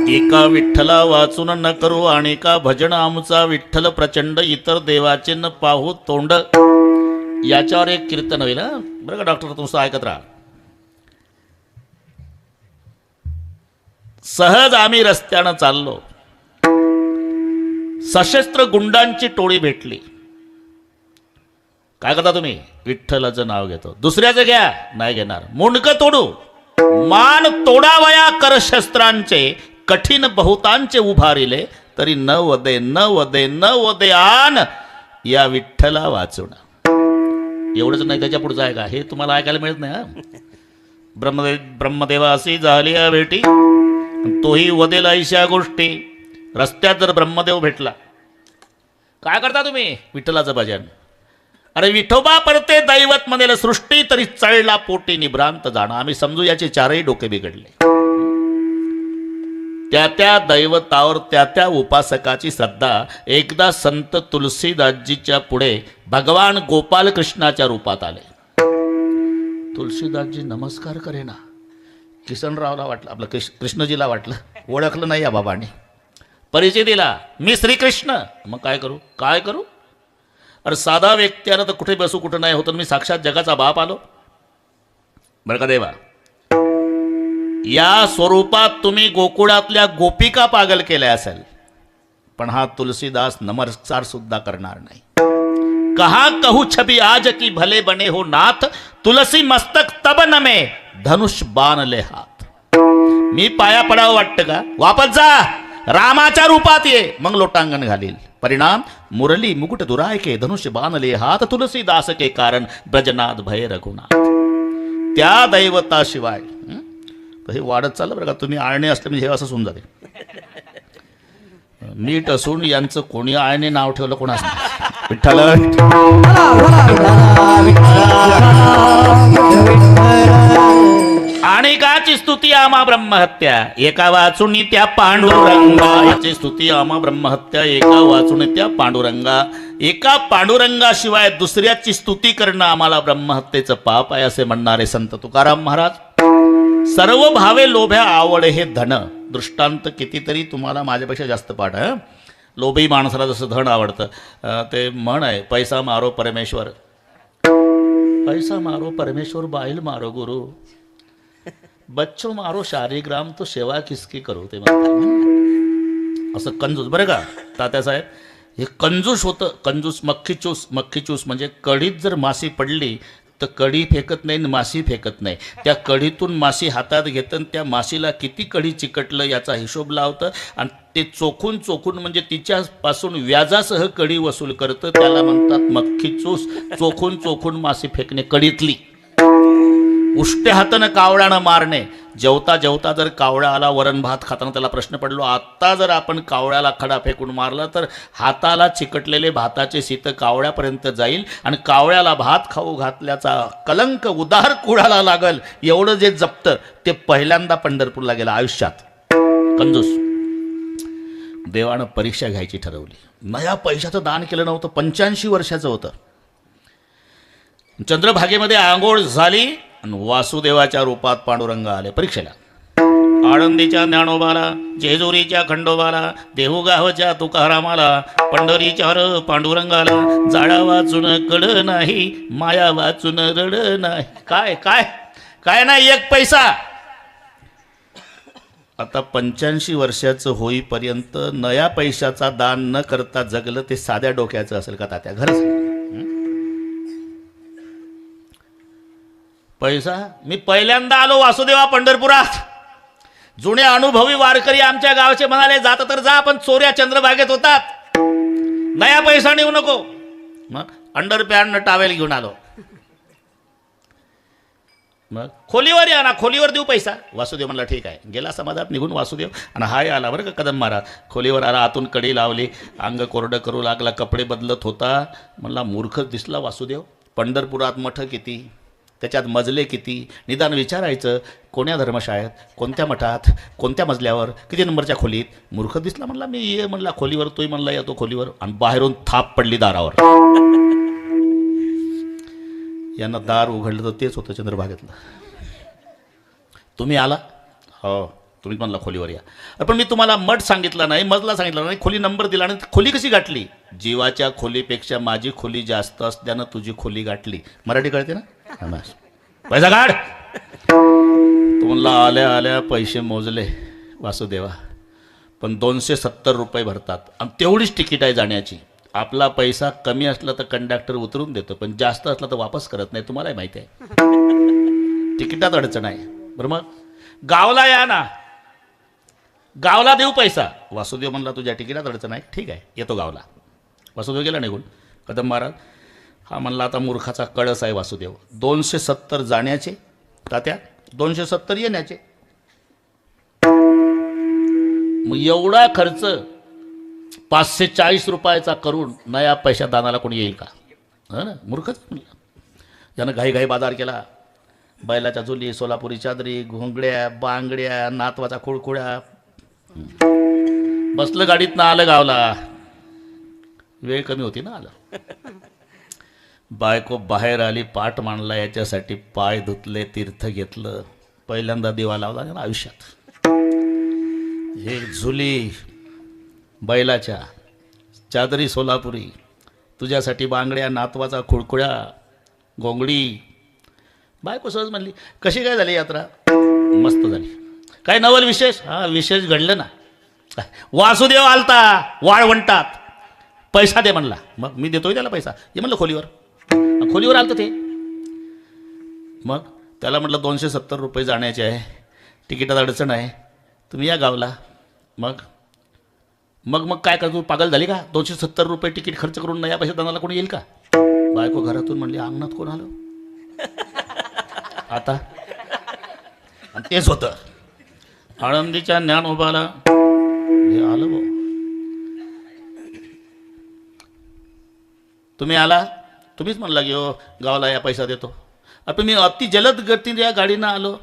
एका विठ्ठला वाचून न करू आणि का भजन आमचा विठ्ठल प्रचंड इतर देवाचे न पाहू तोंड. याच्यावर एक कीर्तन होईल हा बरं का डॉक्टर, तुमचं ऐकत राहा. सहज आम्ही रस्त्यानं चाललो, सशस्त्र गुंडांची टोळी भेटली. काय करता तुम्ही? विठ्ठलाचं नाव घेतो. दुसऱ्याचं घ्या, नाही घेणार. मुंडकं तोडू, मान तोडावया कर शस्त्रांचे, कठीण बहुतांचे उभारिले तरी न वदे न वदे न वदे आन या विठ्ठला वाचून. एवढंच नाही, त्याच्या पुढचं आहे का हे तुम्हाला ऐकायला मिळत नाही. हा ब्रह्मदेवाशी झाली या भेटी, तोही वदेल ऐशा गोष्टी. रस्त्यात जर ब्रह्मदेव भेटला, काय करता तुम्ही? विठ्ठलाचं भजन. अरे विठोबा परते दैवत म्हणेल सृष्टी, तरी चळला पोटी निभ्रांत जाणं. आम्ही समजू याचे चारही डोके बिघडले. त्या त्या दैवतावर त्या त्या उपासकाची श्रद्धा. एकदा संत तुलसीदासजीच्या पुढे भगवान गोपाल कृष्णाच्या रूपात आले. तुलसीदासजी नमस्कार करेना. किसनरावला वाटलं, आपलं कृष्णजीला वाटलं, ओळखलं नाही या बाबांनी. परिचय दिला, मी श्रीकृष्ण. मग काय करू काय करू? अरे साधा व्यक्ती आला तर कुठे बसू कुठं नाही होतं. मी साक्षात जगाचा बाप आलो बरं का देवा. या स्वरूपात तुम्ही गोकुळातल्या गोपिका पागल केल्या असेल, पण हा तुलसीदास नमस्कार सुद्धा करणार नाही. कहा कहू छबी आज की भले बने हो नाथ, तुलसी मस्तक तब नमे धनुष बाण ले हात. मी पाया पडावं वाटतं का? वापस जा, रामाच्या रूपात ये, मग लोटांगण घालील. परिणाम मुरली मुकुट दुराय के, धनुष्य बाणले हात, तुलसीदास के कारण ब्रजनाथ भय रघुनाथ. त्या दैवताशिवाय हे वाढत चाललं बरं का. तुम्ही आळणे असले म्हणजे हे असं होऊन जाते. नीट असून यांचं कोणी आळणे नाव ठेवलं कोणास नाही. विठ्ठल आणि काची स्तुती आमा ब्रह्महत्या, एका वाचून त्या पांडुरंगा. याची स्तुती आमा ब्रह्महत्या, एका वाचून त्या पांडुरंगा. एका पांडुरंगाशिवाय दुसऱ्याची स्तुती करणं आम्हाला ब्रह्महत्येचं पाप आहे असे म्हणणारे संत तुकाराम महाराज. सर्व भावे लोभ्या आवड हे धन. दृष्टांत कितीतरी तुम्हाला माझ्यापेक्षा जास्त पाठ आहे. लोभी माणसाला जसं धन आवडतं, ते म्हण आहे, पैसा मारो परमेश्वर, पैसा मारो परमेश्वर, बाईल मारो गुरु, बच्चो मारो शारीग्राम, तो सेवा किसकी करू. ते म्हणतात असं कंजूस बरं का तात्यासाहेब. हे कंजूस होतं. कंजूस मक्खीचूस. मक्खीचूस म्हणजे कढीत जर माशी पडली तर कढी फेकत नाही, माशी फेकत नाही. त्या कढीतून माशी हातात घेतं, त्या माशीला किती कढी चिकटलं याचा हिशोब लावतं आणि ते चोखून चोखून म्हणजे तिच्यापासून व्याजासह कढी वसूल करतं. त्याला म्हणतात मक्खीचूस. चोखून चोखून माशी फेकणे कढीतली. उष्ट्या हातानं कावळ्यानं मारणे. जेवता जेवता जर कावळा आला, वरण भात खाताना त्याला प्रश्न पडलो, आत्ता जर आपण कावळ्याला खडा फेकून मारला तर हाताला चिकटलेले भाताचे शीत कावळ्यापर्यंत जाईल आणि कावळ्याला भात खाऊ घातल्याचा कलंक उदार कुळाला लागल. एवढं जे जपतं ते पहिल्यांदा पंढरपूरला गेलं आयुष्यात. कंजूस. देवानं परीक्षा घ्यायची ठरवली. नया पैशाचं दान केलं नव्हतं. 85 वर्षाचं होतं. चंद्रभागेमध्ये आंघोळ झाली आणि वासुदेवाच्या रूपात पांडुरंग आले परीक्षेला. आळंदीच्या ज्ञानोबाला, जेजुरीच्या खंडोबाला, देहूगावच्या तुकारामाला, पंढरीच्या हर पांडुरंगाला. जाळा वाचून कड नाही, माया वाचून रड नाही. काय काय काय नाही, एक पैसा. आता 85 वर्षाचं होईपर्यंत नया पैशाचा दान न करता जगलं ते साध्या डोक्याचं असेल का तात्या? घरच पैसा. मी पहिल्यांदा आलो वासुदेवा पंढरपुरात. जुने अनुभवी वारकरी आमच्या गावाचे म्हणाले, जात तर जा पण चोऱ्या चंद्रभागेत होतात, नया पैसा नेऊ नको. मग अंडरपॅन्ट टावेल घेऊन आलो. मग खोलीवर या ना, खोलीवर देऊ पैसा. वासुदेव म्हणला ठीक आहे. गेला समाजात निघून वासुदेव आणि हाय आला बरं का कदम महाराज. खोलीवर आला, आतून कडी लावली, अंग कोरडं करू लागला, कपडे बदलत होता. म्हणला मूर्खच दिसला वासुदेव. पंढरपुरात मठ किती, त्याच्यात मजले किती, निदान विचारायचं कोण्या धर्मशाळेत, कोणत्या मठात, कोणत्या मजल्यावर, किती नंबरच्या खोलीत. मूर्ख दिसला. म्हणला मी ये म्हणला खोलीवर. तोही म्हणला येतो खोलीवर. आणि बाहेरून थाप पडली दारावर. यांना दार उघडलं तर तेच होतं चंद्रभागेतलं. तुम्ही आला? हो. तुम्ही म्हणला खोलीवर या. पण मी तुम्हाला मठ सांगितला नाही, मजला सांगितला नाही, खोली नंबर दिला नाही. खोली कशी गाठली? जीवाच्या खोलीपेक्षा माझी खोली जास्त असल्यानं तुझी खोली गाठली. मराठी कळते ना? बस. पैसा काढ. तो म्हणला आल्या आल्या पैसे मोजले वासुदेवा, पण 270 रुपये भरतात आणि तेवढीच तिकीट आहे जाण्याची. आपला पैसा कमी असला तर कंडक्टर उतरून देतो, पण जास्त असला तर वापस करत नाही. तुम्हालाही माहिती आहे तिकिटात अडचण आहे. बरं मग गावला या ना, गावला देऊ पैसा. वासुदेव म्हणला तुझ्या तिकिटात अडचण आहे, ठीक आहे येतो गावला. वासुदेव गेला निघून. कदम महाराज हा म्हणला आता मूर्खाचा कळस आहे वासुदेव. 270 जाण्याचे तात्या, 270 येण्याचे. मग एवढा खर्च 540 रुपयाचा करून नया पैशा दानाला कोणी येईल का? हा ना, मूर्खच म्हणलं. यानं घाई बाजार केला. बैलाच्या जुली, सोलापुरी चादरी, घोंगड्या, बांगड्या, नातवाचा खुळखुळ्या. बसलं गाडीत ना आलं गावला. वेळ कमी होती ना. आलं बायको बाहेर आली, पाठ मांडला याच्यासाठी, पाय धुतले, तीर्थ घेतलं. पहिल्यांदा दिवा लावला ना आयुष्यात. हे झुली बैलाच्या, चादरी सोलापुरी, तुझ्यासाठी बांगड्या, नातवाचा खुळखुळ्या, घोंगडी. बायको सहज म्हणली कशी काय झाली यात्रा? मस्त झाली. काय नवल विशेष? हा विशेष घडलं ना. वासुदेव आलता वाळवंटात, पैसा दे म्हणला. मग मी देतोय त्याला पैसा. हे म्हणलं खोलीवर आलतं ते. मग त्याला म्हटलं 270 रुपये जाण्याचे आहे, तिकिटात अडचण आहे, तुम्ही या गावला. मग मग मग काय कर, तू पागल झाली का? 270 रुपये तिकीट खर्च करून नया पैसा दानाला कोणी येईल का? बायको घरातून म्हणली अंगणात कोण आलं आता? आणि तेच होतं आळंदीच्या ज्ञानोबाला हे आलं भाऊ. तुम्ही आला, तुम्हीच म्हणला की हो गावाला या पैसा देतो. आता मी अति जलद गतीने या गाडीनं आलो,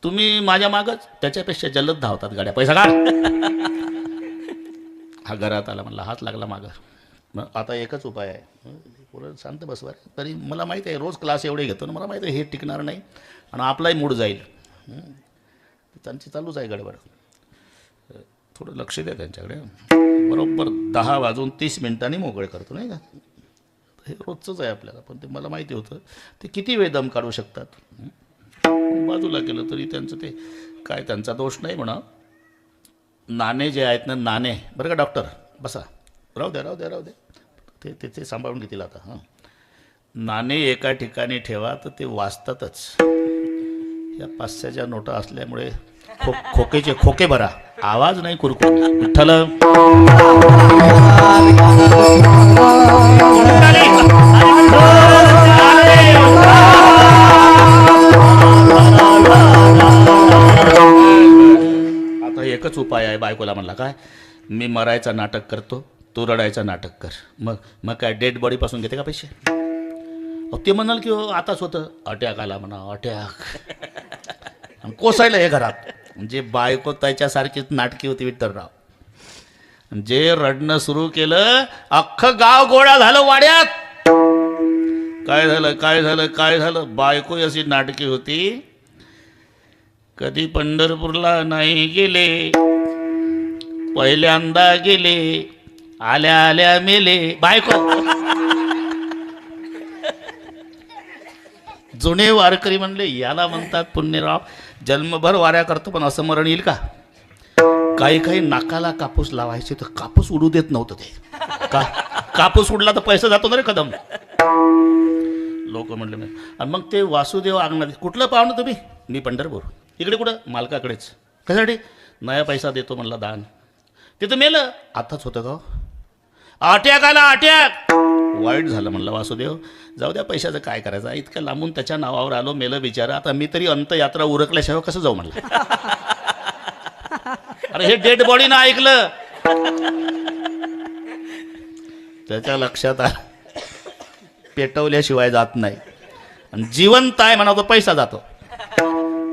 तुम्ही माझ्या मागच त्याच्यापेक्षा जलद धावतात गाड्या. पैसा काढ. हा घरात आला म्हणला, हात लागला मागं. मग आता एकच उपाय आहे, पुढं शांत बसवा. तरी मला माहिती आहे रोज क्लास एवढे घेतो ना, मला माहिती आहे हे टिकणार नाही आणि आपलाही मूड जाईल. त्यांची चालूच आहे गडबड. थोडं लक्ष द्या त्यांच्याकडे. बरोबर 10 वाजून 30 मिनिटांनी मोकळे करतो नाही का. हे रोजचंच आहे आपल्याला, पण ते मला माहिती होतं ते किती वेळ दम काढू शकतात. बाजूला केलं तरी त्यांचं ते काय, त्यांचा दोष नाही म्हणा. नाणे जे आहेत ना, नाणे बरं का डॉक्टर, बसा, राहू द्या ते सांभाळून घेतील आता. हां, नाणे एका ठिकाणी ठेवा तर ते वाचतातच. या 500च्या नोटा असल्यामुळे खोकेचे खोके भरा, आवाज नाही कुरकुर. विठ्ठल आता एकच उपाय आहे. बायकोला म्हणला काय, मी मरायचं नाटक करतो, तू रडायचं नाटक कर. मग काय डेड बॉडी पासून घेते का पैसे? ते म्हणाल की आताच होतं, अटॅक आला म्हणा, अटॅक कोसायला हे घरात. म्हणजे बायको त्याच्यासारखीच नाटकी होती विठ्ठलराव. जे रडणं सुरू केलं, अख्खं गाव गोळा झालं वाड्यात. काय झालं? बायको अशी नाटकी होती. कधी पंढरपूरला नाही गेले, पहिल्यांदा गेले, आल्या आल्या मेले. बायको जुने वारकरी म्हणले याला म्हणतात पुण्यराव, जन्मभर वाऱ्या करतो पण असं मरण येईल का? काही नाकाला कापूस लावायचे तर कापूस उडू देत नव्हतं ते. कापूस उडला तर पैसा जातो ना रे कदम. लोक म्हणले नाही. आणि मग ते वासुदेव अंगणात, कुठलं पाहुणं तुम्ही? मी पंढरपूर. इकडे कुठं? मालकाकडेच. कशासाठी? नया पैसा देतो म्हणला दान. तिथं मेलं. आताच होतं का? अटॅक आला, अटॅक. वाईट झालं म्हणलं वासुदेव, जाऊ द्या, पैशाचं काय करायचं, इतकं लांबून त्याच्या नावावर आलो, मेलं बिचारा. आता मी तरी अंतयात्रा उरकल्याशिवाय कसं जाऊ म्हणलं. अरे हे डेड बॉडी ना ऐकलं, त्याच्या लक्षात आलं पेटवल्याशिवाय जात नाही. आणि जिवंत आहे म्हणा तो पैसा जातो.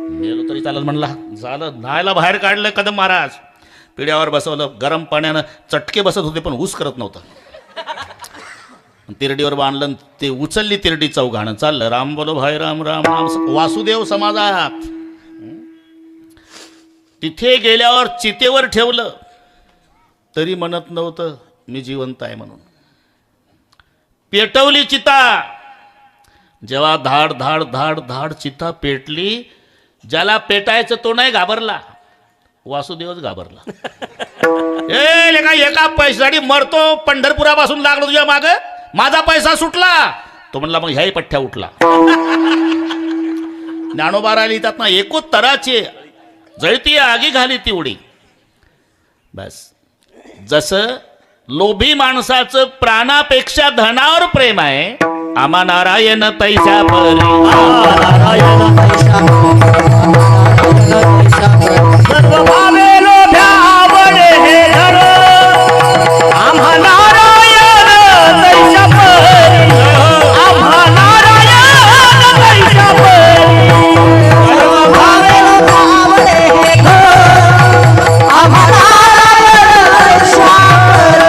मेलो तरी चालत म्हणला. झालं, न्हायला बाहेर काढलं कदम महाराज. पिढ्यावर बसवलं, गरम पाण्यानं चटके बसत होते पण ऊस करत नव्हतं. तिरडीवर बांधलं, ते उचलली तिरडी चौघाणं, चाललं राम बोलो भाई राम राम राम. वासुदेव समाजात तिथे गेल्यावर चितेवर ठेवलं तरी म्हणत नव्हतं मी जिवंत आहे म्हणून. पेटवली चिता, जेव्हा धाड धाड धाड धाड चिता पेटली, ज्याला पेटायचं तो नाही घाबरला, वासुदेवच घाबरला. ए लेका, एका पैशासाठी मरतो, पंढरपुरापासून लागलो तुझ्या माग, माझा पैसा सुटला. तो म्हणला मग ह्याही पठ्ठ्या उठला. ज्ञानोबा लिहितात ना, एको तराचे जळती आगी घाली ती उडी. बस जसं लोभी माणसाचं प्राणापेक्षा धनावर प्रेम आहे, आमा नारायण तैसा परी, नारायण पैसा सर्व भावे लोभ्या आवडे हे धन, आम्हा नारायण तैसा परी, आम्हा नारायण तैसा परी. सर्व भावे लोभ्या आवडे हे धन, आम्हा नारायण तैसा परी,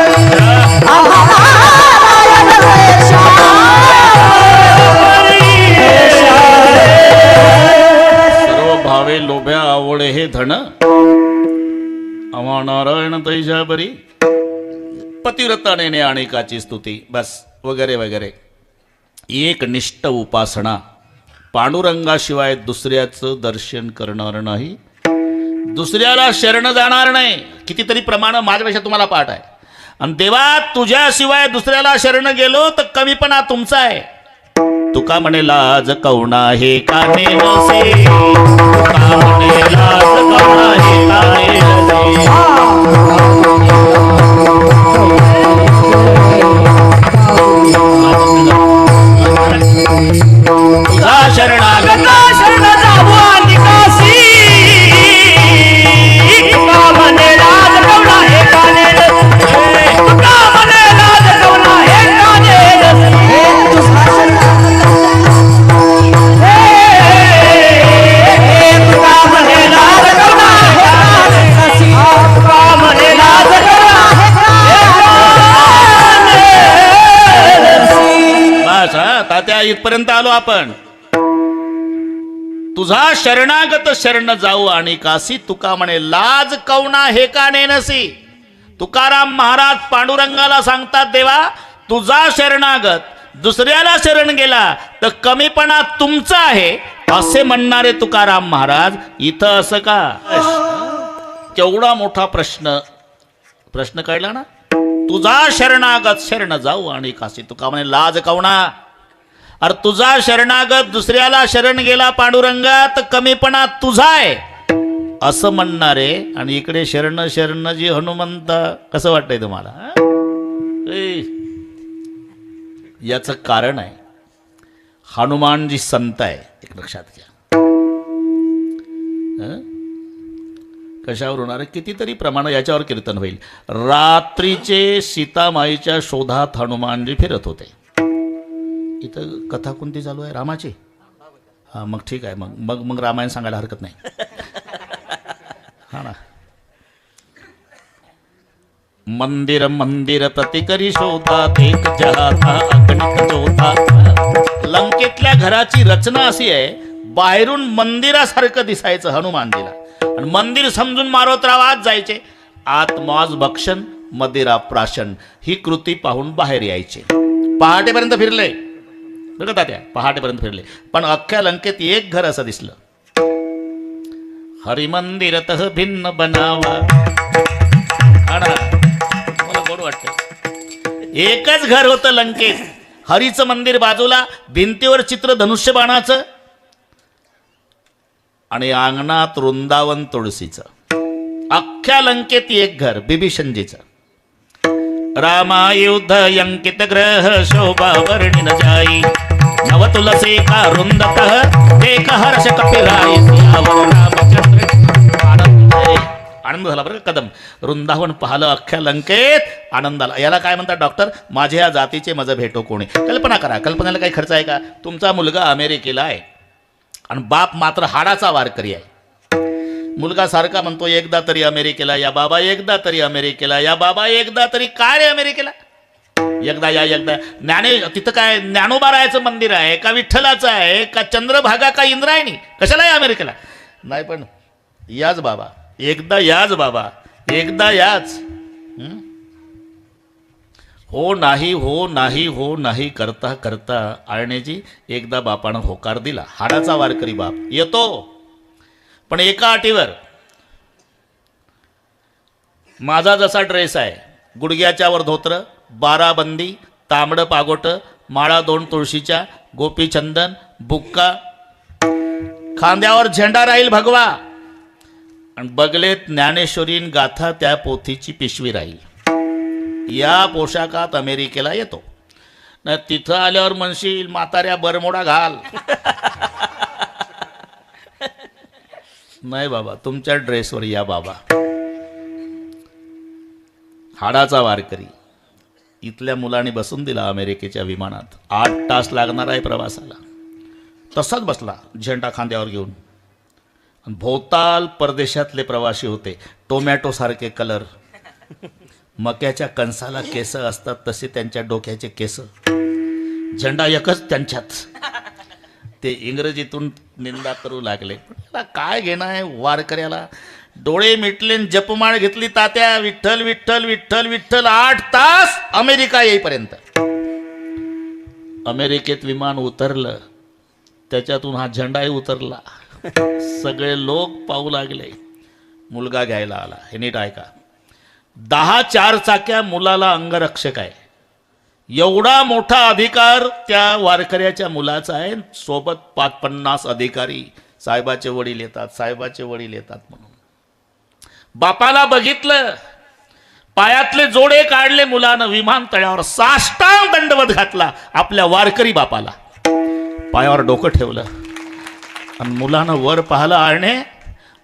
आम्हा नारायण तैसा भावे लोभ्या आवडे हे धन, आम्हा नारायण तैसा परी. पतिव्रताने अनेकाची स्तुती, बस वगैरे वगैरे. एक निष्ठ उपासना, पांडुरंगाशिवाय दुसऱ्याचं दर्शन करणार नाही, दुसऱ्याला शरण जाणार नाही. कितीतरी प्रमाण माझ्यापेक्षा तुम्हाला पाठ आहे. आणि देवा, तुझ्याशिवाय दुसऱ्याला शरण गेलो तर कमीपणा तुमचा आहे. तुका म्हणे लाज कवना हे काने नसे, तुका म्हणे लाज कवना हे काने नसे. तुझा शरणागत शरण जावा निकासी, तुका म्हणे लाज कवना हे काने नसे, तुका म्हणे लाज कवना हे काने नसे. तुझा शरणागत तुका म्हणे लाज कवना हे काने नसे, तुका म्हणे लाज कवना हे काने नसे. बस हा तात्या, इथपर्यंत आलो आपण. तुझा शरणागत शरण जाऊ आणि काशी, तुका म्हणे लाज कवना हे काने नसी. तुकाराम महाराज पांडुरंगाला सांगतात, देवा तुझा शरणागत दुसऱ्याला शरण गेला तर कमीपणा तुमचा आहे, असे म्हणणारे तुकाराम महाराज. इथं असं का? केवढा मोठा प्रश्न कळला ना. तुझा शरणागत शरण जाऊ आणि काशी, तुका म्हणे लाज कवना. अरे तुझा शरणागत दुसऱ्याला शरण गेला पांडुरंगा तर कमीपणा तुझा आहे असं म्हणणारे, आणि इकडे शरण शरण जी हनुमंत. कसं वाटतंय तुम्हाला? याचं कारण आहे, हनुमानजी संत आहे, एक लक्षात घ्या. कशावर होणार आहे? कितीतरी प्रमाण याच्यावर कीर्तन होईल. रात्रीचे सीतामाईच्या शोधात हनुमानजी फिरत होते. इथं कथा कोणती चालू आहे? रामाची. हा मग ठीक आहे, मग मग मग रामायण सांगायला हरकत नाही. हा ना. मंदिर मंदिर प्रतिकरी शोधात एक जहाता अगणित जोता. लंकेतल्या घराची रचना अशी आहे, बाहेरून मंदिरासारखं दिसायचं हनुमानजीला, आणि मंदिर समजून मारोतराव आत जायचे. आत मॉज भक्षण मदिरा प्राशन ही कृती पाहून बाहेर यायचे. पहाटेपर्यंत फिरले बरं का त्या, पहाटेपर्यंत फिरले, पण अख्ख्या लंकेत एक घर असं दिसलं. हरिमंदिरतः भिन्न बनावा. मला गोड वाटतं. एकच घर होतं लंकेत, हरीचं मंदिर बाजूला, भिंतीवर चित्र धनुष्यबाणाचं, आणि अंगणात वृंदावन तुळशीचं. अख्ख्या लंकेत एक घर बिभीषणजीचं. रामायुध अंकित ग्रह शोभा वर्णिन जाई, नव तुलसी का रुंदतः देख हर्ष कपिराय. रामचंद्र आनंद झाला बरं का. कदम वृंदावन पाहिलं अख्ख्या लंकेत, आनंद आला. याला काय म्हणतात डॉक्टर? माझ्या जातीचे मज भेटो कोणी. कल्पना करा, कल्पनेला काही खर्च आहे का? तुमचा मुलगा अमेरिकेला आहे आणि बाप मात्र हाडाचा वारकरी आहे. मुलगा सारखा म्हणतो एकदा तरी अमेरिकेला या बाबा, एकदा तरी अमेरिकेला या बाबा, एकदा तरी. काय रे अमेरिकेला? एकदा या, एकदा. तिथं काय ज्ञानोबारायाचं मंदिर आहे का, विठ्ठलाचं आहे का, चंद्रभागा का इंद्रायणी? कशाला या अमेरिकेला? नाही पण याच बाबा, एकदा याच बाबा, एकदा याच. हो नाही, हो नाही, हो नाही करता करता आळणेजी एकदा बापानं होकार दिला. हाडाचा वारकरी बाप येतो, पण एका अटीवर. माझा जसा ड्रेस आहे, गुडघ्याच्या वर धोत्र, 12 बंदी, तांबडं पागोट, माळा 2 तुळशीच्या, गोपीचंदन, बुक्का, खांद्यावर झेंडा राहील भगवा, आणि बगलेत ज्ञानेश्वरीन गाथा त्या पोथीची पिशवी राहील. या पोशाखात अमेरिकेला येतो. न तिथं आल्यावर म्हणशील म्हाताऱ्या बरमोडा घाल. नाही बाबा, तुमच्या ड्रेसवर या बाबा. हाडाचा वारकरी इथल्या मुलाने बसून दिला अमेरिकेच्या विमानात. 8 तास लागणार आहे प्रवासाला. तसाच बसला झेंडा खांद्यावर घेऊन. भोवताल परदेशातले प्रवासी होते, टोमॅटो सारखे कलर, मक्याच्या कणसाला केस असतात तसे त्यांच्या डोक्याचे केस, झेंडा एकच त्यांच्यात. ते इंग्रजीतून निंदा करू लागले. काय घेणं आहे वारकऱ्याला. डोळे मिटले, जपमाळ घेतली तात्या, विठ्ठल विठ्ठल विठ्ठल विठ्ठल. 8 तास अमेरिका येईपर्यंत. अमेरिकेत विमान उतरलं, त्याच्यातून हा झेंडाही उतरला. सगळे लोक पाहू लागले. मुलगा घ्यायला आला. हे नीट ऐका. 10 4 मुलाला अंगरक्षक आहे. एवढा मोठा अधिकार त्या वारकऱ्याच्या मुलाचा आहे. सोबत 50 अधिकारी. साहेबाचे वडील येतात, साहेबाचे वडील येतात म्हणून. बापाला बघितलं, पायातले जोडे काढले मुलानं. विमानतळावर साष्टांग दंडवत घातला आपल्या वारकरी बापाला. पायावर डोकं ठेवलं आणि मुलानं वर पाहिलं. आळणे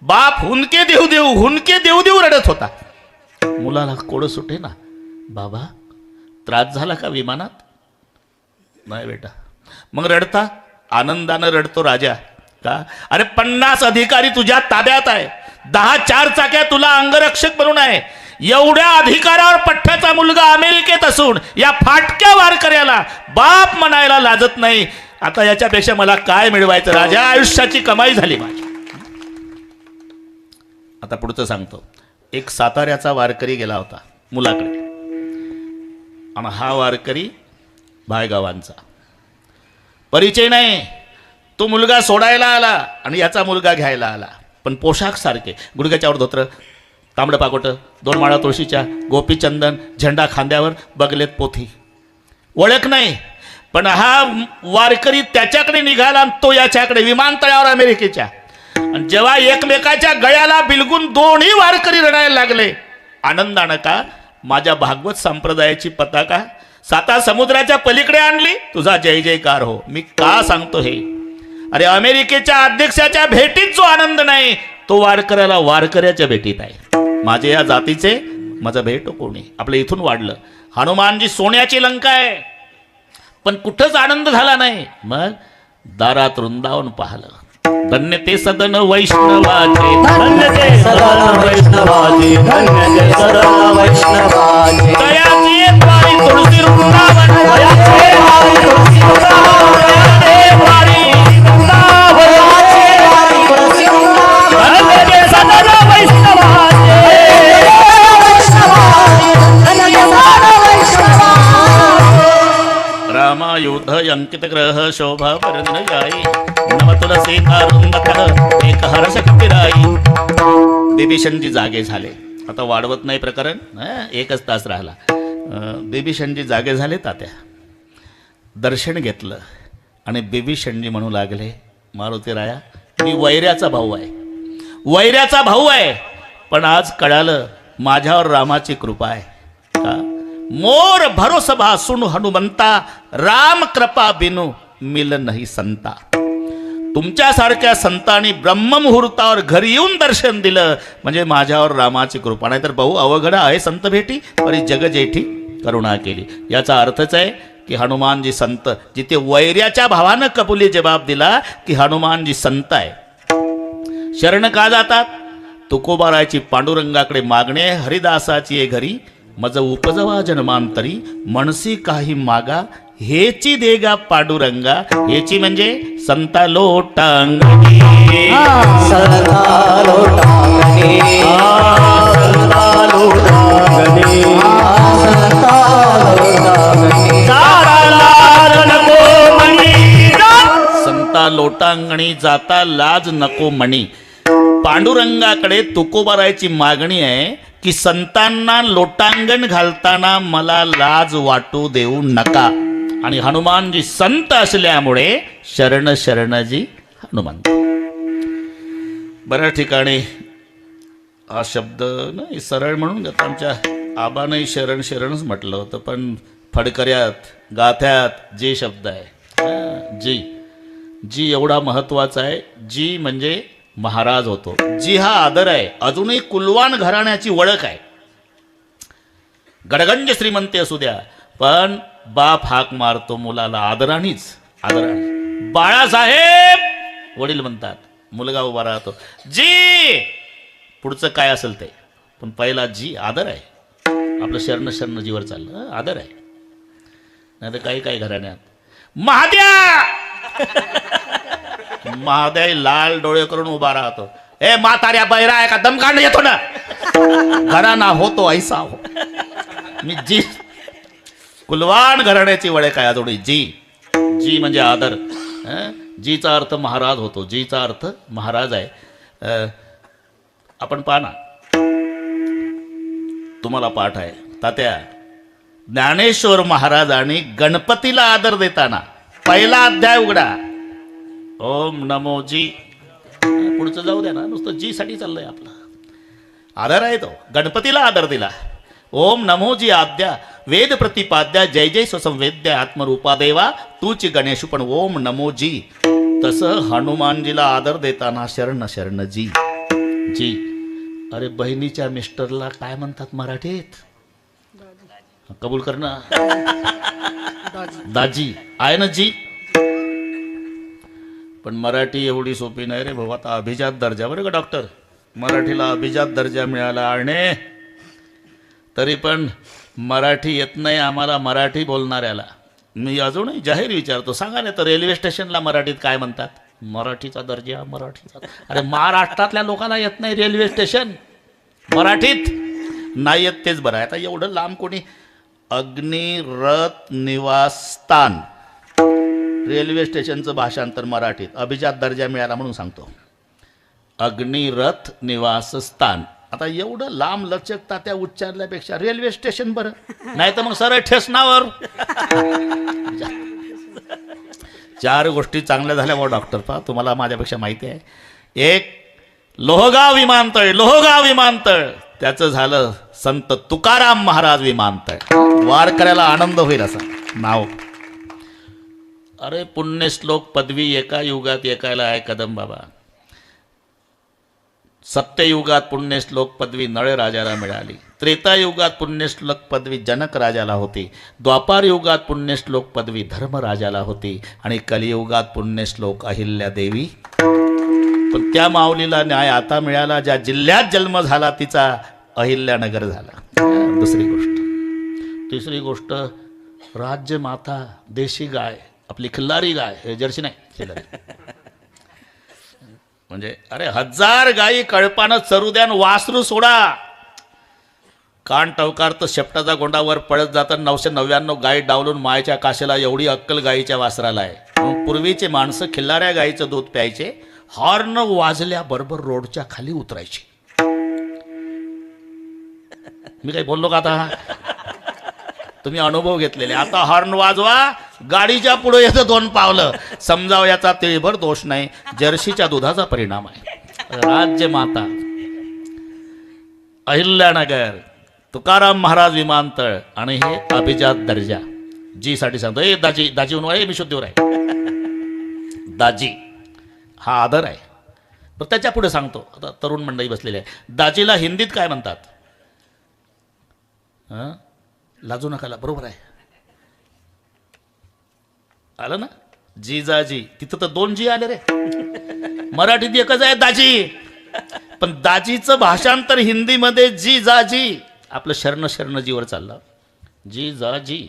बाप हुंदके देऊ देऊ, हुंदके देऊ देऊ रडत होता. मुलाला कोडं सुटे ना. बाबा त्रास झाला का विमानात? नाही बेटा. मग रडता? आनंदानं रडतो राजा. का? अरे 50 अधिकारी तुझ्या ताब्यात आहे. 10 4 तुला अंगरक्षक बनून आहे. एवढ्या अधिकारावर पठ्ठ्याचा मुलगा अमेरिकेत असून या फाटक्या वारकऱ्याला बाप म्हणायला लाजत नाही. आता याच्यापेक्षा मला काय मिळवायचं राजा? आयुष्याची कमाई झाली माझी. आता पुढचं सांगतो. एक साताऱ्याचा वारकरी गेला होता मुलाकडे, आणि हा वारकरी भायगावांचा. परिचय नाही. तो मुलगा सोडायला आला आणि याचा मुलगा घ्यायला आला. पण पोशाख सारखे, गुडघ्याच्यावर धोत्र, तांबडं पाकोट, 2 माळा तुळशीच्या, गोपीचंदन, झेंडा खांद्यावर, बगलेत पोथी. ओळख नाही. पण हा वारकरी त्याच्याकडे निघाला आणि तो याच्याकडे. विमानतळावर अमेरिकेच्या. आणि जेव्हा एकमेकाच्या गळ्याला बिलगून दोन्ही वारकरी रडायला लागले आनंदानं. का? माझ्या भागवत संप्रदायाची पताका 7 समुद्राच्या पलीकडे आणली. तुझा जय जयकार हो. मी का सांगतो हे? अरे अमेरिकेच्या अध्यक्षाच्या भेटीत जो आनंद नाही तो वारकऱ्याला वारकऱ्याच्या भेटीत आहे. माझे या जातीचे माझा भेट कोणी. आपल्या इथून वाढलं. हनुमानजी सोन्याची लंका आहे, पण कुठंच आनंद झाला नाही. मग दारात वृंदावन पाहलं. धन्य ते सदन वैष्णवाचे, धन्य ते सदन वैष्णवाचे, धन्य ते सदन वैष्णवाचे. दयाची वारी तुळशी वृंदावन, दयाचे वारी तुळशी वृंदावन, दयाचे वारी वृंदावन, दयाचे वारी तुळशी वृंदावन. धन्य ते सदन वैष्णवाचे, धन्य ते सदन वैष्णवाचे. रामायुध अंकित ग्रह शोभा वरन जाई, नव तुलसी कारुंदक एक हर्ष कपिराई. बिभीषणजी जागे झाले. आता वाढवत नाही प्रकरण, 1च तास राहिला. बिभीषणजी जागे झाले. तात्या दर्शन घेतलं आणि बिभीषणजी म्हणू लागले, मारुतीराया मी वैऱ्याचा भाऊ आहे, वैऱ्याचा भाऊ आहे. पण आज कळालं माझ्यावर रामाची कृपा आहे. का? मोर भरोसा भासून हनुमंता, राम कृपा बिनु मिल नाही संता. तुमच्यासारख्या संतांनी ब्रह्ममुहूर्तावर घरी येऊन दर्शन दिलं म्हणजे माझ्यावर रामाची कृपा. नाही तर भाऊ अवघड आहे संत भेटी, परी जग जेठी करुणा केली. याचा अर्थच आहे की हनुमानजी संत. जिथे वैऱ्याच्या भावानं कबुली जबाब दिला की हनुमानजी संत आहे. शरण का जातात? तुकोबारायची पांडुरंगाकडे मागणे, हरिदासाची ये घरी, मज उपजवा जन्मांतरी, मनसी काही मागा हेची देगा पांडुरंगा. हेची म्हणजे संता लोटांगणी. सदा लोटांगणी, सदा लोटांगणी, सदा लोटांगणी. जाता लाज नको मनी, संता लोटांगणी जाता लाज नको म्हणी. पांडुरंगाकडे तुकोबारायची मागणी आहे की संतांना लोटांगण घालताना मला लाज वाटू देऊ नका. आणि हनुमानजी संत असल्यामुळे शरण शरणजी हनुमान. बऱ्याच ठिकाणी हा शब्द नाही सरळ म्हणून घेतो. आमच्या आबानंही शरण शरणच म्हटलं होतं, पण फडकऱ्यात गाथ्यात जी शब्द आहे जी, जी एवढा महत्वाचा आहे. जी म्हणजे महाराज होतो. जी हा आदर आहे. अजूनही कुलवान घराण्याची ओळख आहे. गडगंज श्रीमंती असू द्या, पण बाप हाक मारतो मुलाला आदरानेच. आदराने बाळासाहेब वडील म्हणतात, मुलगा उभा राहतो जी, पुढचं काय असेल ते, पण पहिला जी आदर आहे. आपलं शरण शरण जीवर चाललं आदर आहे. नाही तर काही काही घराण्यात महाद्या महाद्या लाल डोळे करून उभा राहतो. ए म्हाताऱ्या बैरा आहे का, दम काढणं येतो ना. घराणा होतो ऐसा हो. मी जी कुलवान घराण्याची वळख आहे अजूनही. जी, जी म्हणजे आदर. जीचा अर्थ महाराज होतो. जीचा अर्थ महाराज आहे. आपण पाहा ना, तुम्हाला पाठ आहे तात्या. ज्ञानेश्वर महाराजांनी गणपतीला आदर देताना पहिला अध्याय उघडा. ओम नमो जी. पुढचं जाऊ द्या ना, नुसतं जी साठी चाललंय आपलं. आदर आहे तो. गणपतीला आदर दिला. ओम नमो जी आद्या वेद प्रतिपाद्या जय जय स्वसंवेद्या आत्मरूपा देवा तूच गणेश. पण ओम नमो जी. तसं हनुमानजीला आदर देताना शरण शरण जी. जी. अरे बहिणीच्या मिस्टरला काय म्हणतात मराठीत? कबूल कर ना. दाजी आहे ना जी. पण मराठी एवढी सोपी नाही रे भाऊ. आता अभिजात दर्जा, बरं का डॉक्टर, मराठीला अभिजात दर्जा मिळाला. आणि तरी पण मराठी येत नाही आम्हाला मराठी बोलणाऱ्याला. मी अजूनही जाहीर विचारतो, सांगा नाही तर रेल्वे स्टेशनला मराठीत काय म्हणतात? मराठीचा दर्जा, मराठीचा. अरे महाराष्ट्रातल्या लोकांना येत नाही रेल्वे स्टेशन मराठीत नाही येत, तेच बरं आहे. आता एवढं लांब कोणी अग्निरथ निवासस्थान रेल्वे स्टेशनचं भाषांतर मराठीत अभिजात दर्जा मिळाला म्हणून सांगतो. अग्निरथ निवासस्थान. आता एवढं लांब लचकता त्या उच्चारल्यापेक्षा रेल्वे स्टेशन बरं, नाही तर मग सरळ ठेसनावर. चार गोष्टी चांगल्या झाल्या बा डॉक्टर. पहा तुम्हाला माझ्यापेक्षा माहिती आहे. एक लोहगाव विमानतळ. लोहगाव विमानतळ त्याचं झालं संत तुकाराम महाराज विमानतळ. वारकऱ्याला आनंद होईल असं नाव. अरे पुण्यश्लोक पदवी एका युगात ऐकायला आहे कदम बाबा. सत्ययुगात पुण्यश्लोक पदवी नळ राजाला मिळाली. त्रेतायुगात पुण्यश्लोक पदवी जनक राजाला होती. द्वापार युगात पुण्यश्लोक पदवी धर्मराजाला होती. आणि कलियुगात पुण्यश्लोक अहिल्या देवी. पण त्या माऊलीला न्याय आता मिळाला ज्या जिल्ह्यात जन्म झाला तिचा अहिल्यानगर झाला. दुसरी गोष्ट. तिसरी गोष्ट राज्यमाता देशी गाय, आपली खिल्लारी गाय, हे जर्सी नाही खिल्लारी. म्हणजे अरे 1000 गायी कळपानं चरू द्या, वासरू सोडा. कान टवकार तर शेपटाचा गोंडावर पळत जातात. 999 गायी डावलून मायच्या काशेला एवढी अक्कल गायीच्या वासराला आहे. पूर्वीचे माणसं खिल्लाऱ्या गायीचं दूध प्यायचे. हॉर्न वाजल्याबरोबर रोडच्या खाली उतरायचे. मी काही बोललो का आता? तुम्ही अनुभव घेतलेले. आता हॉर्न वाजवा, गाडीच्या पुढे येतं 2 पावलं. समजाव याचा तिळभर दोष नाही, जर्सीच्या दुधाचा परिणाम आहे. राज्यमाता अहिल्यानगर, तुकाराम महाराज विमानतळ आणि हे अभिजात दर्जा. जी साठी सांगतो. ए दाजी, दाजी म्हणून मी शुद्धीवर आहे. दाजी हा आदर आहे. पण त्याच्या पुढे सांगतो. आता तरुण मंडळी बसलेली आहे. दाजीला हिंदीत काय म्हणतात? लाजू नकाला, बरोबर आहे. आलं ना? जिजाजी. तिथं तर 2 जी आले रे. मराठीत एकच आहे दाजी. पण दाजीचं भाषांतर हिंदीमध्ये जिजाजी. आपलं शरण शरणजीवर चाललं. जिजाजी.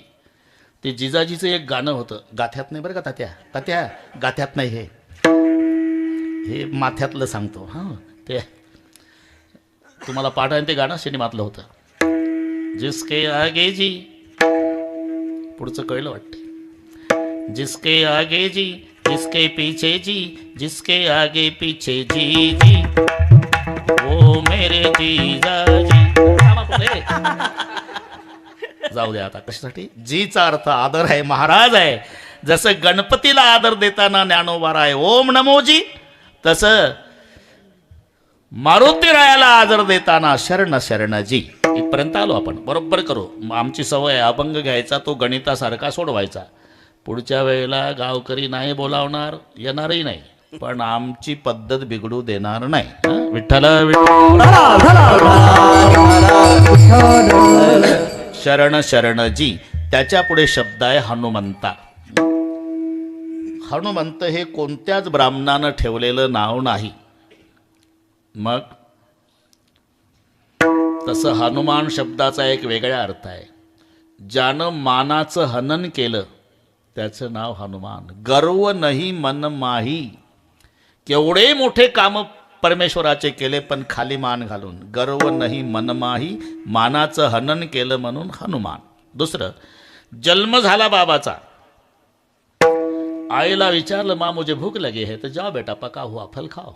ते जिजाजीचं एक गाणं होतं, गाथ्यात नाही बरं का तात्या, तात्या गाथ्यात नाही, हे माथ्यातलं सांगतो हां. ते तुम्हाला पाठ आहे ते गाणं सिनेमातलं होतं. जिसके आगे जी, पुढचं कळलं वाटतं. जिसके आगे जी, जिसके पीछे जी, जिसके आगे पीछे जी जी, वो मेरे जीजाजी. जाऊ द्या आता कशासाठी. जीचा अर्थ आदर आहे, महाराज आहे. जसं गणपतीला आदर देताना ज्ञानोबा आहे ओम नमोजी, तसं मारुतीरायाला आदर देताना शरण शरणजी. इथपर्यंत आलो आपण, बरोबर करू. आमची सवय आहे अभंग घ्यायचा, तो गणितासारखा सोडवायचा. पुढच्या वेळेला गावकरी नाही बोलावणार, येणारही नाही, पण आमची पद्धत बिघडू देणार नाही. हं? विठ्ठल शरण शरणजी. त्याच्या पुढे शब्द आहे हनुमंता. हनुमंत हे कोणत्याच ब्राह्मणानं ठेवलेलं नाव नाही. मग तसं हनुमान शब्दाचा एक वेगळा अर्थ आहे. ज्यानं मानाचं हनन केलं त्याचं नाव हनुमान. गर्व नाही मन माही. केवढे मोठे काम परमेश्वराचे केले पण खाली मान घालून. गर्व नाही मन माही, मानाचं हनन केलं म्हणून हनुमान. दुसरं, जन्म झाला बाबाचा, आईला विचारलं माँ मुझे भूक लगी है तो जाओ बेटा पका हुआ फल खाओ.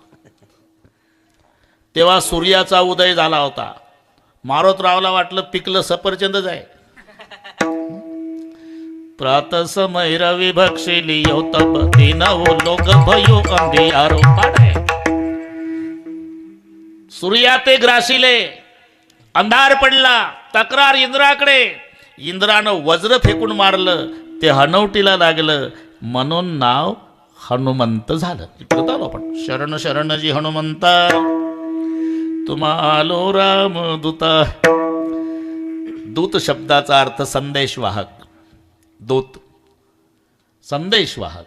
तेव्हा सूर्याचा उदय झाला होता. मारोतरावला वाटलं पिकलं सफरचंदच आहे. प्रात समय रवि भक्षिलियो तब तीनों लोक भयो अंधियारो पाडे. सूर्या ते ग्रासिले, अंधार पडला, तक्रार इंद्राकडे. इंद्रानं वज्र फेकून मारलं, ते हनवटीला लागलं, म्हणून नाव हनुमंत झालं. इकडे आलो आपण. शरण शरणजी हनुमंता, तुम्हालो राम दूता. दूत शब्दाचा अर्थ संदेशवाहक. दूत संदेशवाहक.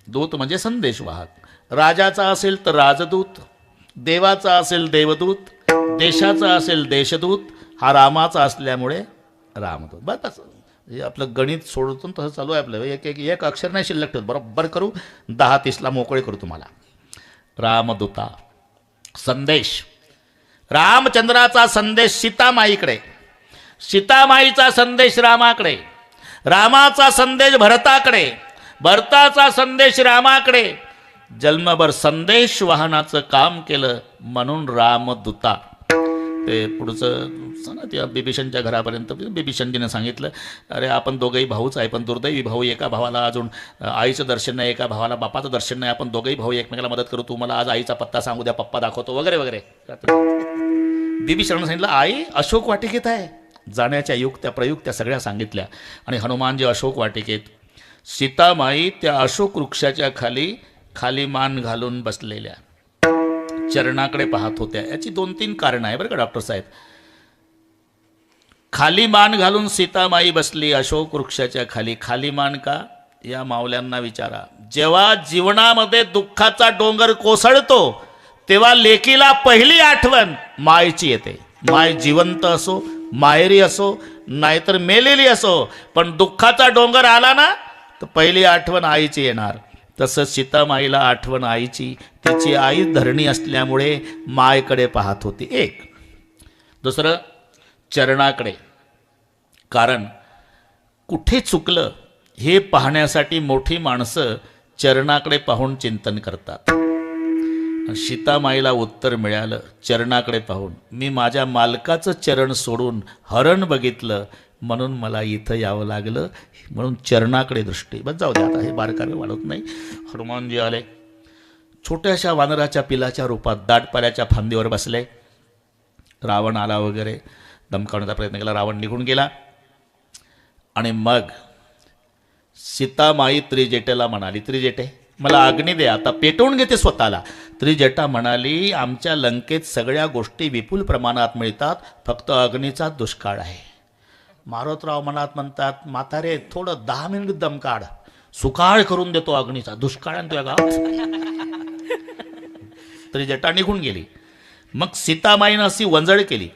दूत म्हणजे संदेशवाहक. राजाचा असेल तर राजदूत, देवाचा असेल देवदूत, देशाचा असेल देशदूत, हा रामाचा असल्यामुळे रामदूत. बस हे आपलं गणित सोडतो तसं चालू आहे आपलं. एक अक्षर नाही शिल्लक ठेवत. बरोबर करू. 10-30ला मोकळे करू तुम्हाला. रामदूता. संदेश. रामचंद्राचा संदेश सीतामाईकडे, सीतामाईचा संदेश रामाकडे, रामाचा संदेश भरताकडे, भरताचा संदेश रामाकडे. जन्मभर संदेश वाहनाचं काम केलं म्हणून रामदूता. ते पुढचं त्या बिभीषणच्या घरापर्यंत बिभीषणजीने सांगितलं, अरे आपण दोघंही भाऊच आहे, पण दुर्दैवी भाऊ. एका भावाला अजून आईचं दर्शन नाही, एका भावाला बापाचं दर्शन नाही. आपण दोघंही भाऊ एकमेकाला मदत करू. तू मला आज आईचा पत्ता सांगू द्या, पप्पा दाखवतो वगैरे वगैरे. बिभीषणानं सांगितलं आई अशोक वाटिकेत आहे. जाण्याच्या युक्त्या प्रयुक्त्या सगळ्या सांगितल्या. आणि हनुमानजी अशोक वाटिकेत, सीतामाई त्या अशोक वृक्षाच्या खाली खाली मान घालून बसलेल्या चरणाकडे पाहत होत्या. याची 2-3 कारणं आहे बरं का डॉक्टर साहेब. खाली मान घालून सीतामाई बसली अशोक वृक्षाच्या खाली. खाली मान का? या मावल्यांना विचारा. जेव्हा जीवनामध्ये दुःखाचा डोंगर कोसळतो तेव्हा लेकीला पहिली आठवण मायची येते. माय जिवंत असो, माहेरी असो, नाहीतर मेलेली असो, पण दुःखाचा डोंगर आला ना तर पहिली आठवण आईची येणार. तसं सीतामाईला आठवण आईची. तिची आई धरणी असल्यामुळे मायकडे पाहत होती. एक. दुसरं, चरणाकडे. कारण कुठे चुकलं हे पाहण्यासाठी मोठी माणसं चरणाकडे पाहून चिंतन करतात. सीतामाईला उत्तर मिळालं चरणाकडे पाहून. मी माझ्या मालकाचं चरण सोडून हरण बघितलं म्हणून मला इथं यावं लागलं, म्हणून चरणाकडे दृष्टी. बस जाऊ दे आता, हे बारकावे वाढवत नाही. हनुमानजी आले. छोट्याशा वानराच्या पिलाच्या रूपात दाटपाल्याच्या फांदीवर बसले. रावण आला वगैरे धमकावण्याचा प्रयत्न केला. रावण निघून गेला. आणि मग सीतामाई त्रिजटेला म्हणाली, त्रिजटे मला अग्नी दे, आता पेटवून घेते स्वतःला. त्रिजटा म्हणाली, आमच्या लंकेत सगळ्या गोष्टी विपुल प्रमाणात मिळतात, फक्त अग्नीचा दुष्काळ आहे. मारोतराव मनात म्हणतात, म्हातारे थोडं 10 मिनिट दम काढ, सुकाळ करून देतो अग्नीचा. दुष्काळ आणि तुझ्या गावात. त्रिजटा निघून गेली. मग सीतामाईनं अशी वंजळ केली,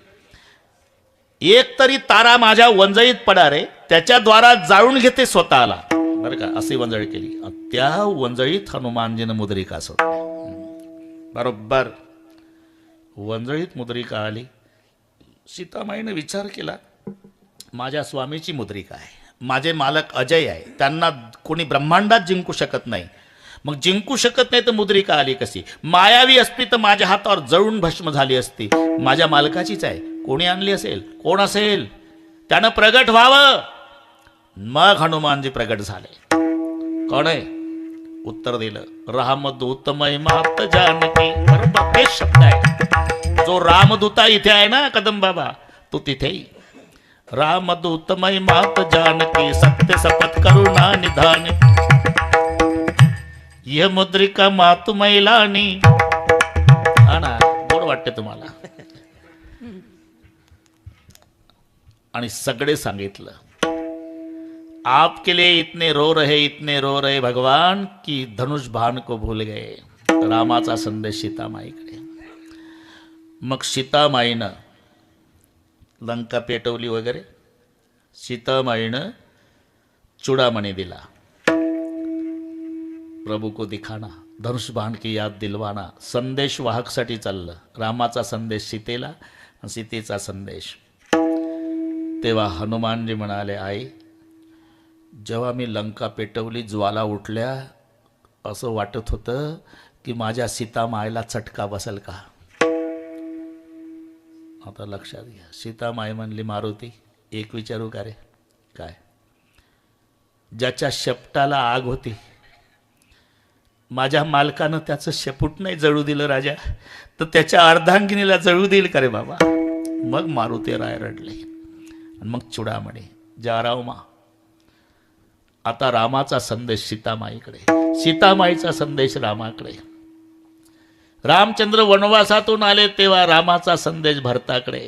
एक तरी तारा माझ्या वंजळीत पडा रे. त्याच्याद्वारा जाळून घेते स्वतःला, बरं का. अशी वंजळी केली. त्या वंजळीत हनुमानजीनं मुद्रिका सोडली. बरोबर वंजळीत मुद्रिका आली. सीतामाईने विचार केला, माझ्या स्वामीची मुद्रिका आहे, माझे मालक अजय आहे, त्यांना कोणी ब्रह्मांडात जिंकू शकत नाही. मग जिंकू शकत नाही तर मुद्रिका आली कशी? मायावी असती तर माझ्या हातावर जळून भस्म झाली असती. माझ्या मालकाचीच आहे. कोणी आणली असेल? कोण असेल? त्यानं प्रगट व्हावं. मग हनुमानजी प्रगट झाले. कोण आहे? उत्तर दिलं, रामदूतमय मात जानकी. बरोबर तेच शब्द आहे. जो रामदूता इथे आहे ना कदम बाबा, तो तिथेही रामदूतमय मात जानकी सत्य सपत करुणा निधान. यह मुद्रिका मातु मैलानी. हा ना, गोड वाटते तुम्हाला. आणि सगळे सांगितलं, आपके लिए इतने रो रहे भगवान की धनुष बाण को भूल गए. रामाचा संदेश सीतामाईकडे. मग सीतामाईनं लंका पेटवली वगैरे. सीतामाईनं चुडामणी दिला. प्रभू को दिखाना, धनुष बाण की याद दिलवाना. संदेश वाहकसाठी चाललं. रामाचा संदेश सीतेला, सीतेचा संदेश. तेव्हा हनुमानजी म्हणाले, आई जेव्हा मी लंका पेटवली, ज्वाला उठल्या, असं वाटत होतं की माझ्या सीतामाईला चटका बसेल का. आता लक्षात घ्या. सीतामाई म्हणली, मारुती एक विचारू का रे? काय? ज्याच्या शेपटाला आग होती, माझ्या मालकानं त्याचं शेपूट नाही जळू दिलं राजा, तर त्याच्या अर्धांगिनीला जळू देईल का रे बाबा? मग मारुती राय रडले. आणि मग चुडामणी, जारावमा. आता रामाचा संदेश सीतामाईकडे, सीतामाईचा संदेश रामाकडे. रामचंद्र वनवासातून आले तेव्हा रामाचा संदेश भरताकडे,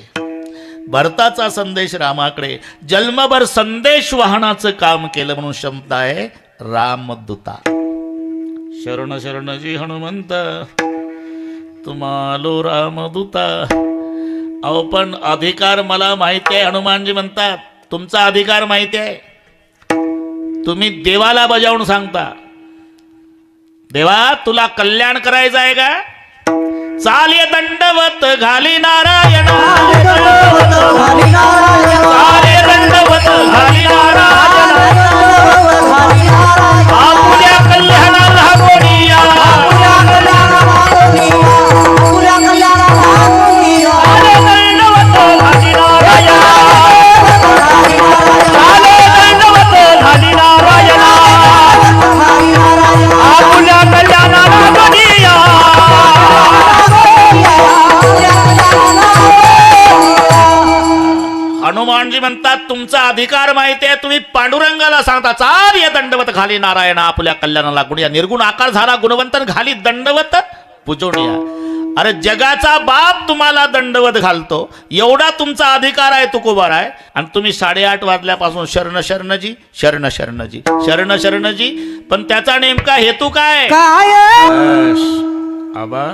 भरताचा संदेश रामाकडे. जन्मभर संदेश वाहनाचं काम केलं म्हणून शब्द आहे रामदूता. शरण शरणजी हनुमंत तुम्हालो रामदूता. अहो पण अधिकार मला माहिती आहे. हनुमानजी म्हणतात, तुमचा अधिकार माहिती आहे. तुम्ही देवाला बजावून सांगता, देवा तुला कल्याण करायचं आहे का? चाले दंडवत घाली नारायण, चाले दंडवत घाली नारायण. आपल्या कल्याणाला गोडिया, हनुमानजी म्हणतात, तुमचा अधिकार माहिती आहे. तुम्ही पांडुरंगाला सांगता, चाल या दंडवत घाली नारायण आपल्या कल्याणाला गुणिया. निर्गुण आकार झाला गुणवंतन घाली दंडवत पुजोनिया. अरे जगाचा बाप तुम्हाला दंडवत घालतो, एवढा तुमचा अधिकार आहे तुकोबार आहे. आणि तुम्ही 8:30 वाजल्यापासून शरण शरणजी शरण शरणजी शरण शरणजी. पण त्याचा नेमका हेतू काय? आबा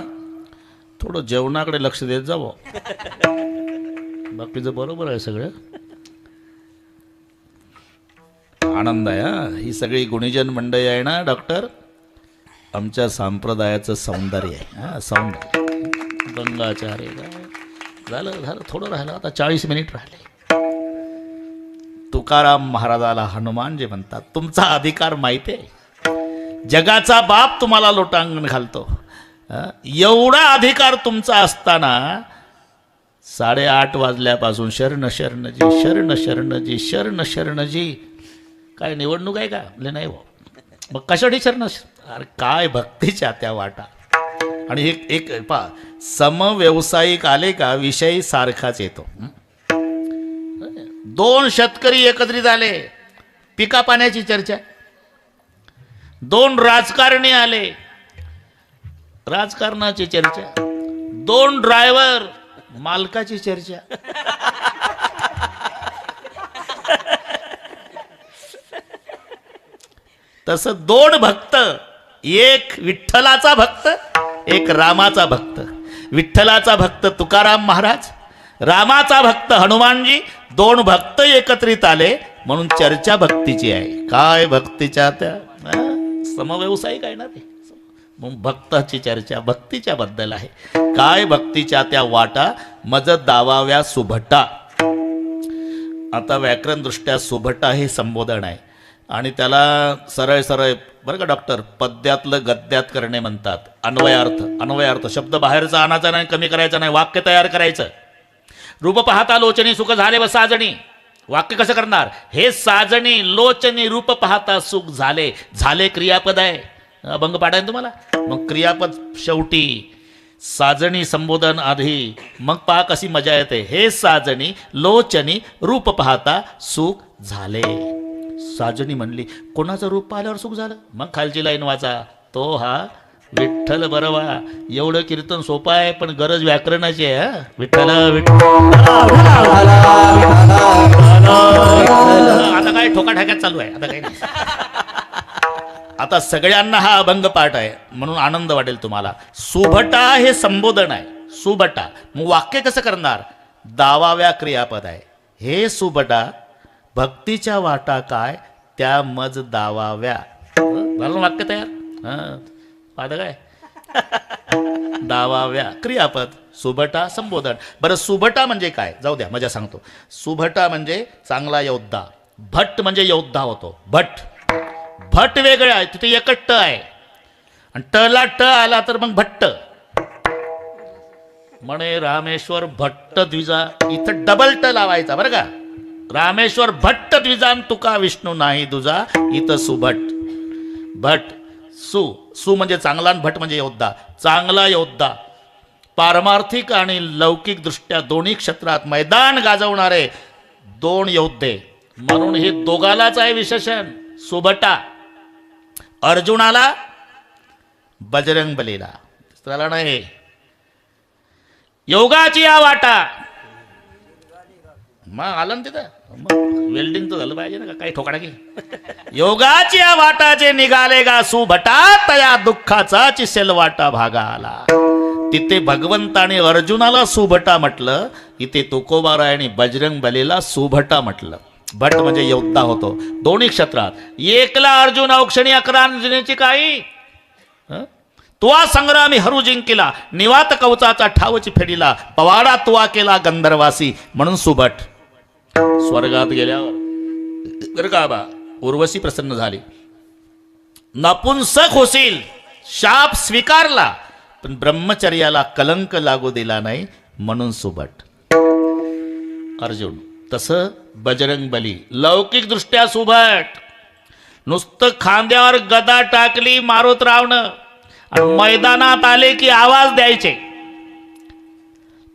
थोडं जेवणाकडे लक्ष देत जावं. बाकीचं बरोबर आहे सगळं. आनंद आहे हा. ही सगळी गुणीजन मंडळी आहे ना डॉक्टर, आमच्या संप्रदायाचं सौंदर्य आहे. हा सौंदर्य. गंगाचार्य झालं झालं, थोडं राहिलं, आता 40 मिनिट राहिले. तुकाराम महाराजाला हनुमानजी म्हणतात, तुमचा अधिकार माहिती आहे. जगाचा बाप तुम्हाला लोटांगण घालतो, एवढा अधिकार तुमचा असताना 8:30 वाजल्यापासून शरण शरणजी शरण शरणजी शरण शरणजी. काय निवडणूक आहे का? नाही हो. मग कशासाठी शरण? अरे काय भक्तीच्या त्या वाटा. आणि एक पा समव्यवसायिक आले का विषय सारखाच येतो. 2 शेतकरी एकत्रित आले, पिका पाण्याची चर्चा. 2 राजकारणी आले, राजकारणाची चर्चा. 2 ड्रायव्हर, मालकाची चर्चा. तसं 2 भक्त, एक विठ्ठलाचा भक्त, एक रामाचा भक्त. विठ्ठलाचा भक्त तुकाराम महाराज, रामाचा भक्त हनुमानजी. 2 भक्त एकत्रित आले, म्हणून चर्चा भक्तीची आहे. काय भक्तीच्या त्या समव्यवसायिक आहे ना ते. मग भक्ताची चर्चा भक्तीच्या बद्दल आहे. काय भक्तीच्या त्या वाटा मज दावाव्या सुभटा. आता व्याकरण दृष्ट्या सुभटा हे संबोधन आहे आणि त्याला सरळ सरळ बरं का डॉक्टर पद्यातलं गद्यात करणे म्हणतात. अन्वयार्थ शब्द बाहेरचा आणायचा नाही, कमी करायचा नाही, वाक्य तयार करायचं. रूप पाहता लोचनी सुख झाले व साजणी. वाक्य कसं करणार? हे साजणी लोचनी रूप पाहता सुख झाले. झाले क्रियापद आहे, अभंग पाठाय तुम्हाला. मग क्रियापद शेवटी, साजणी संबोधन आधी, मग पहा कशी मजा येते. हे साजणी लोचनी रूप पाहता सुख झाले. साजणी म्हणली, कोणाचं रूप पाहिल्यावर सुख झालं? मग खालची लाईन वाचा, तो हा विठ्ठल बरवा. एवढं कीर्तन सोपं आहे पण गरज व्याकरणाची आहे. हा विठ्ठल आता काय ठोका ठाक्यात चालू आहे, आता काही नाही. आता सगळ्यांना हा अभंग पाठ आहे म्हणून आनंद वाटेल तुम्हाला. सुभटा हे संबोधन आहे. सुभटा मग वाक्य कसं करणार? दावाव्या क्रियापद आहे. हे सुभटा भक्तीच्या वाटा काय त्या मज दावाव्या. झालं वाक्य तयार. पाहता काय दावाव्या क्रियापद. सुभटा संबोधन. बरं सुभटा म्हणजे काय? जाऊ द्या मजा सांगतो. सुभटा म्हणजे चांगला योद्धा. भट म्हणजे योद्धा होतो. भट वेगळं आहे, तिथे एकच ट आहे आणि टला ट आला तर मग भट्ट. म्हणे रामेश्वर भट्ट द्विजा, इथं डबल ट लावायचा बरं का. रामेश्वर भट्ट द्विजान तुका विष्णू नाही दुजा. इथं सुभट. भट सु म्हणजे चांगला आणि भट म्हणजे योद्धा. चांगला योद्धा पारमार्थिक आणि लौकिक दृष्ट्या दोन्ही क्षेत्रात मैदान गाजवणारे दोन योद्धे म्हणून हे दोघालाच आहे विशेषण सुभटा. अर्जुनाला, बजरंग बलीला, त्याला नाही. योगाची या वाटा मग आलं ना तिथं. मग वेल्डिंग तर झालं पाहिजे ना, काही ठोकाडा की. योगाची या वाटाचे निघाले गा सुभटा, तया दुःखाचा चिसेल वाटा भागा आला. तिथे भगवंताने अर्जुनाला सुभटा म्हटलं, इथे तुकोबारायाने बजरंग बलीला सुभटा म्हटलं. भट म्हणजे योद्धा होतो दोन्ही क्षेत्रात. एकला अर्जुन औक्षणी 11 अंजनीची काही तुवा संग्रामी हरू जिंकिला. निवात कवचाचा ठावची फेडीला. पवाडा तुवा केला गंधर्वासी म्हणून सुभट. स्वर्गात गेल्यावर बरं का बा उर्वशी प्रसन्न झाली. नपुंसक होशील शाप स्वीकारला पण ब्रह्मचर्याला कलंक लागू दिला नाही म्हणून सुभट. अर्जुन तसं बजरंग बली लौकिक दृष्ट्या सुभट. नुसतं खांद्यावर गदा टाकली मारुतरावनं आणि मैदानात आले की आवाज द्यायचे,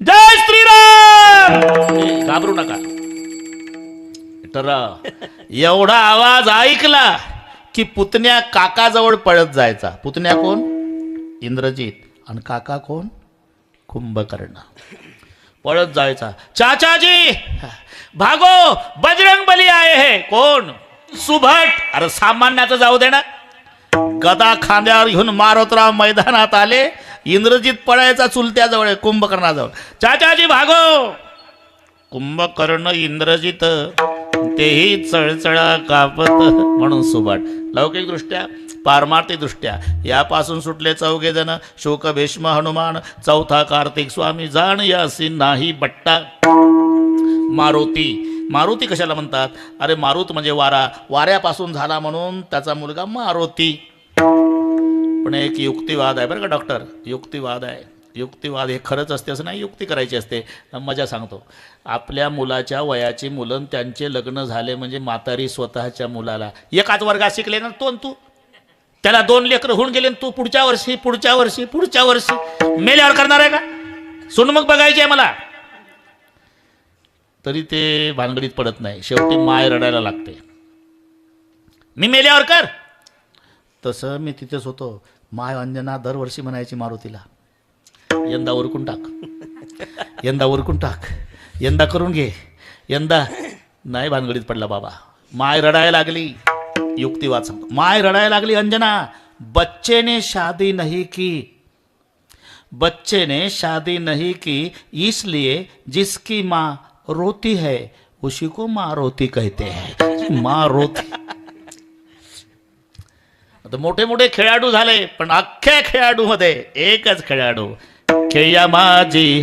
जय श्रीराम. घाबरू नका. तर एवढा आवाज ऐकला की पुतण्या काकाजवळ पळत जायचा. पुतण्या कोण? इंद्रजित. आणि काका कोण? कुंभकर्ण. पळत जायचा, चाचाजी भागो बजरंग बली आहे. हे कोण? सुभट. अरे सामान्याचं जाऊ दे ना. गदा खांद्यावर घेऊन मारुतराव मैदानात आले. इंद्रजित पळायचा चुलत्याजवळ कुंभकर्णाजवळ. चाचाजी भागो. कुंभकर्ण इंद्रजित तेही चळचळा कापत म्हणून सुभट. लौकिक दृष्ट्या पारमार्थिक दृष्ट्या यापासून सुटले 4 जण. शोक भीष्म हनुमान. 4था कार्तिक स्वामी जाण यासी नाही बट्टा. मारुती कशाला म्हणतात? अरे मारुत म्हणजे वारा. वाऱ्यापासून झाला म्हणून त्याचा मुलगा मारुती. पण एक युक्तिवाद आहे बरं का डॉक्टर. युक्तिवाद आहे. युक्तिवाद हे खरंच असते असं नाही, युक्ती करायची असते. मजा सांगतो. आपल्या मुलाच्या वयाची मुलं त्यांचे लग्न झाले म्हणजे म्हातारी स्वतःच्या मुलाला एकाच वर्गात शिकले ना तू त्याला 2 लेकरं होऊन गेले तू पुढच्या वर्षी मेल्यावर करणार आहे का? सुन मग बघायची आहे मला. तरी ते भानगडीत पडत नाही. शेवटी माय रडायला लागते. मी मेल्यावर कर. तसं मी तिथेच होतो. माय अंजना दरवर्षी म्हणायची मारुतीला, यंदा उरकून टाक, यंदा करून घे. यंदा नाही भानगडीत पडला बाबा. माय रडायला लागली. युक्तिवाद सांगतो. माय रडायला लागली अंजना. बच्चे ने शादी नहीं की इसलिए जिसकी माँ रोती है उसी को माँ रोती कहते हैं. मारुती. आता मोठे मोठे खेळाडू झाले, पण अख्ख्या खेळाडू मध्ये एकच खेळाडू, खेळ्या माझी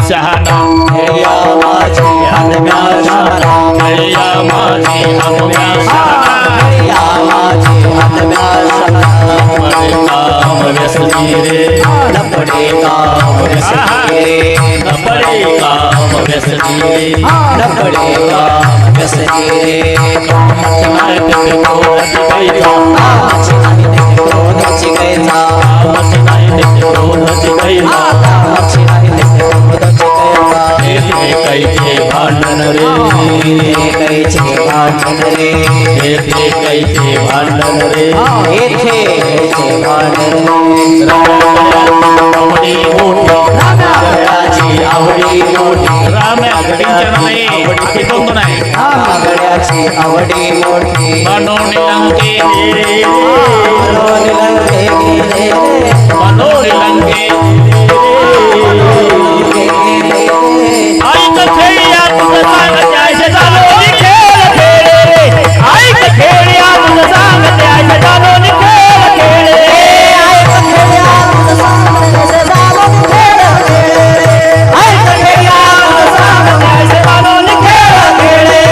शहाणा, खेळ्या माझी हनुम्या शहाणा, खेळ्या माझी हनुम्या शहाणा, खेळ्या माझी हनुम्या शहाणा. पडे काम व्यसनी रे, पडे काम व्यसनी रे, पडे काम व्यसनी रे, पडे काम व्यसनी रे. कामाची नाही ते क्रोधाची कैसा, कामाची नाही ते क्रोधाची कैसा, कामाची नाही ते क्रोधाची कैसा, कामाची नाही ते क्रोधाची कैसा. येथे कैचे भांडण रे, कैचे भांडण रे, येथे कैचे भांडण रे, येथे कैचे भांडण रे. आवडी मोठी, रामागडाची आवडी मोठी, रामागडींच्या नाही ते दोन नाही, रामागडाची आवडी मोठी. मनोनी लंके मनोनी लंके गेले, मनोनी लंके ऐक खेळ्या तुझं सांगते ऐसे जाणोनी खेळ खेळे रे, ऐक खेळ्या तुझं सांगते ऐसे जाणोनी खेळ खेळे, ऐक खेळ्या तुझं सांगते ऐसे जाणोनी खेळ खेळे, ऐक खेळ्या तुझं सांगते ऐसे जाणोनी खेळ खेळे.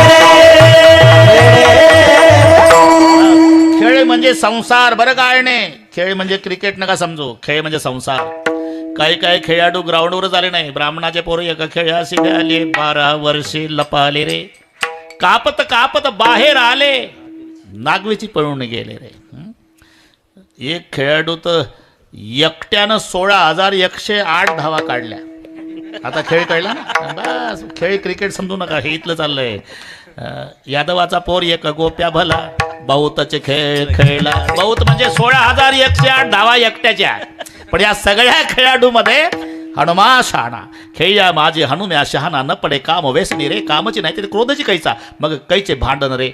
खेळ म्हणजे संसार बरं काय नाही, खेळ म्हणजे क्रिकेट नका समजू, खेळ म्हणजे संसार. काही काही खेळाडू ग्राउंडवरच आले नाही, ब्राह्मणाचे पोरं एका खेळाशी आले, 12 वर्षे लपाले रे, कापत कापत बाहेर आले, नागवेची पळून गेले रे. एक खेळाडू तर एकट्यानं 16,108 धावा काढल्या. आता खेळ कळला ना, बस खेळ क्रिकेट समजू नका, हे इथलं चाललंय. यादवाचा पोर एक गोप्या भला, बहुतचे खेळ खेळला. बहुत म्हणजे 16,108 धावा एकट्याच्या. पण या सगळ्या खेळाडूमध्ये हनुमा शहाणा, खेळ्या माझी हनुम्या शहाणा, न पडे काम व्यसनी रे, कामची नाही तरी क्रोधाची कैसा, मग कैचे भांडण रे.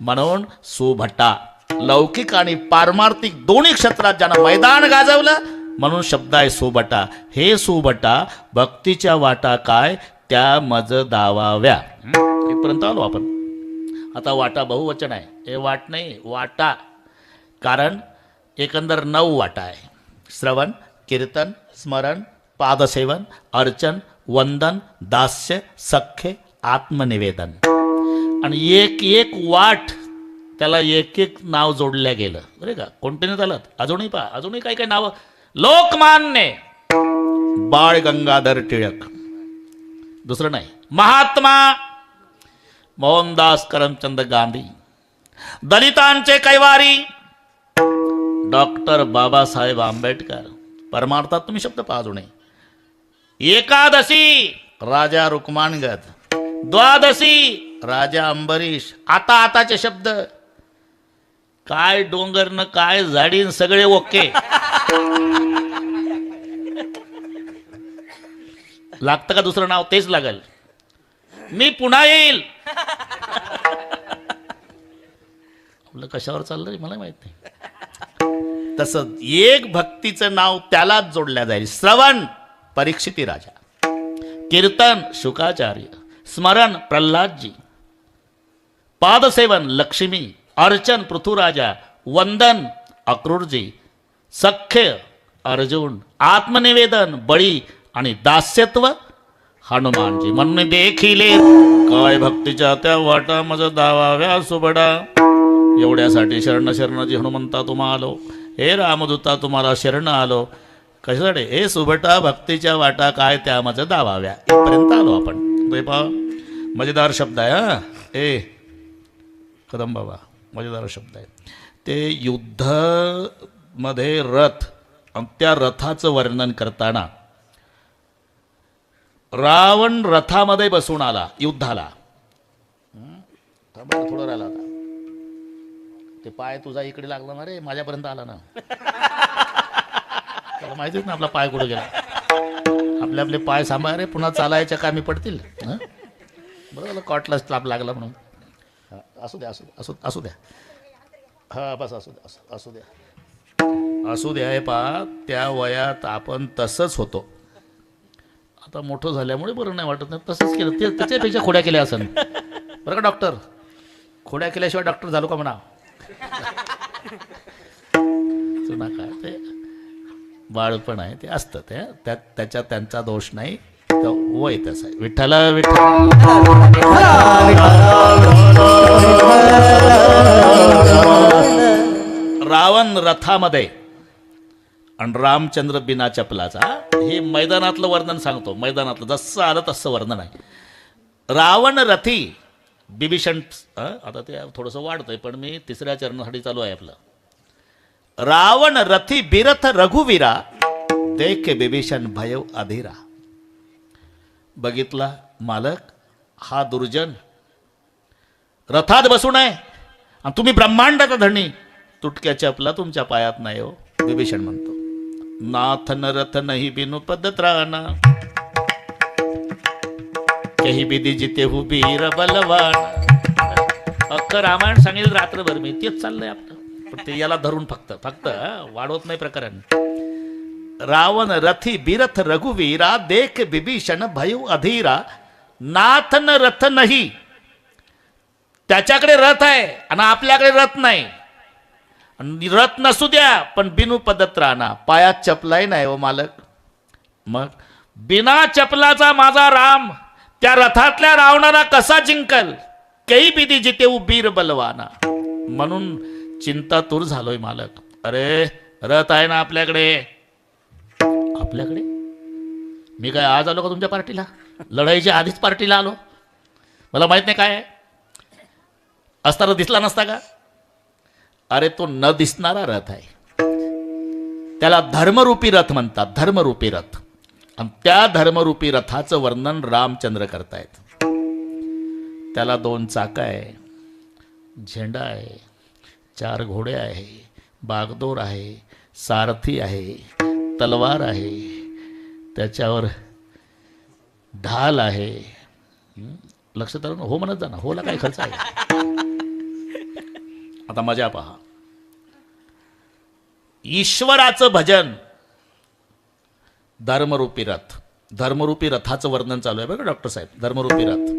म्हणून सुभट्टा लौकिक आणि पारमार्थिक दोन्ही क्षेत्रात ज्यानं मैदान गाजवलं म्हणून शब्द आहे सुभट्टा. हे सुभट्टा भक्तीच्या वाटा काय त्या मज दावाव्या. इथपर्यंत आलो आपण. आता वाटा बहुवचन आहे, हे वाट नाही वाटा, कारण एकंदर 9 वाटा आहे. श्रवण, कीर्तन, स्मरण, पादसेवन, अर्चन, वंदन, दास्य, सख्य, आत्मनिवेदन. आणि एक एक वाट त्याला एक एक नाव जोडल्या गेलं बरे का. कोणते नाही चालत. अजूनही पहा, अजूनही काही काही नावं. लोकमान्य बाळ गंगाधर टिळक, दुसरं नाही. महात्मा मोहनदास करमचंद गांधी, दलितांचे कैवारी डॉक्टर बाबासाहेब आंबेडकर. परमार्थात तुम्ही शब्द पहा अजूनही. एकादशी राजा रुक्मानगद, द्वादशी राजा अंबरीश. आता आताचे शब्द काय डोंगर न काय झाडीन सगळे ओके. लागतं का दुसरं नाव? तेच लागल. मी पुन्हा येईल. आपलं कशावर चाललंय मला माहित नाही. तसं एक भक्तीचं नाव त्यालाच जोडल्या जाईल. श्रवण परीक्षिती राजा, कीर्तन शुकाचार्य, स्मरण प्रल्हादजी, पादसेवन लक्ष्मी, अर्चन पृथुराजा, वंदन अक्रूरजी, सख्य अर्जुन, आत्मनिवेदन बळी आणि दास्यत्व हनुमानजी. म्हणून देखिले काय भक्तीच्या त्या वाटा मज दावाव्या सुबडा. एवढ्यासाठी शरण शरणजी हनुमंता तुम्हा आलो, हे रामदूता तुम्हाला शरण आलो. कशासाठी? हे सुबटा भक्तीच्या वाटा काय त्या मज दावाव्या. इथपर्यंत आलो आपण. पहा मजेदार शब्द आहे. हा ए कदम बाबा, मजेदार शब्द आहे. ते युद्धामध्ये रथ आणि त्या रथाचं वर्णन करताना रावण रथामध्ये बसून आला युद्धाला. थोडं राहिला आता. ते पाय तुझा इकडे लागला ना रे, माझ्यापर्यंत आला ना. त्याला माहितीच ना आपला पाय कुठे गेला. आपले आपले पाय सांभाळ रे, पुन्हा चालायच्या कामी पडतील. बरोबर कॉटला स्लाप लागला म्हणून. असू द्या, असू द्या, असू असू द्या. हा बस असू द्या, असू द्या, असू द्या. हे पहा त्या वयात आपण तसंच होतो. आता मोठं झाल्यामुळे बरं नाही वाटत नाही. तसंच केलं ते, त्याच्यापेक्षा खोड्या केल्या असन बरं का डॉक्टर. खोड्या केल्याशिवाय डॉक्टर झालो का म्हणा. चुना काय ते बाळपण आहे, ते असतं ते, त्याच्यात त्यांचा दोष नाही, तो वय तसं आहे. विठ्ठल विठ्ठल. रावण रथामध्ये आणि रामचंद्र बिना चपलाचा. हे मैदानातलं वर्णन सांगतो, मैदानातलं जसं आलं तसं वर्णन आहे. रावण रथी बिभीषण, आता ते थोडंसं वाढतंय पण मी तिसऱ्या चरणासाठी चालू आहे आपलं. रावण रथी बिरथ रघुवीरा, देख बिभीषण भयव अधीरा. बघितला मालक, हा दुर्जन रथात बसून आहे आणि तुम्ही ब्रह्मांडाचा धणी, तुटक्या चपला तुमच्या पायात नाही हो. विभीषण म्हणतो, नाथ न रथ नाही बिनु पद त्राणा, कही बिदी जिते हु बीर बलवान. अख्खं रामायण सांगेल रात्रभर मी, तेच चाललंय आपलं, पण ते याला धरून फक्त वाढवत नाही प्रकरण. रावण रथी बिरथ रघुवीरा, देख बिभीषण भयउ अधीरा. नाथ न रथ नाही, त्याच्याकडे रथ आहे आणि आपल्याकडे रथ नाही. आणि रथ नसू द्या पण बिनु पदत्राणा, पायात चपलाही नाही हो मालक. मग बिना चपलाचा माझा राम त्या रथातल्या रावणाला कसा जिंकल. काही बिदी जिते उबीर बलवाना. म्हणून चिंतातूर झालोय मालक. अरे रथ आहे ना आपल्याकडे. आपल्याकडे मी काय आज आलो का तुमच्या पार्टीला? लढाईच्या आधीच पार्टीला आलो. मला माहित नाही काय आहे. असताना दिसला नसता का? अरे तो न दिसणारा रथ आहे, त्याला धर्मरूपी रथ म्हणतात. धर्मरूपी रथ. आणि त्या धर्मरूपी रथाचं वर्णन रामचंद्र करतायत. त्याला 2 चाकं आहे, झेंडा आहे, 4 घोडे आहे, बागदोर आहे, सारथी आहे, तलवार आहे, त्याच्यावर ढाल आहे. लक्ष धरून हो म्हणत जा ना, होला काय खर्च आहे. आता मजा पहा. ईश्वराचं भजन, धर्मरूपी रथ. धर्मरूपी रथाचं वर्णन चालू आहे बरं डॉक्टर साहेब. धर्मरूपी रथ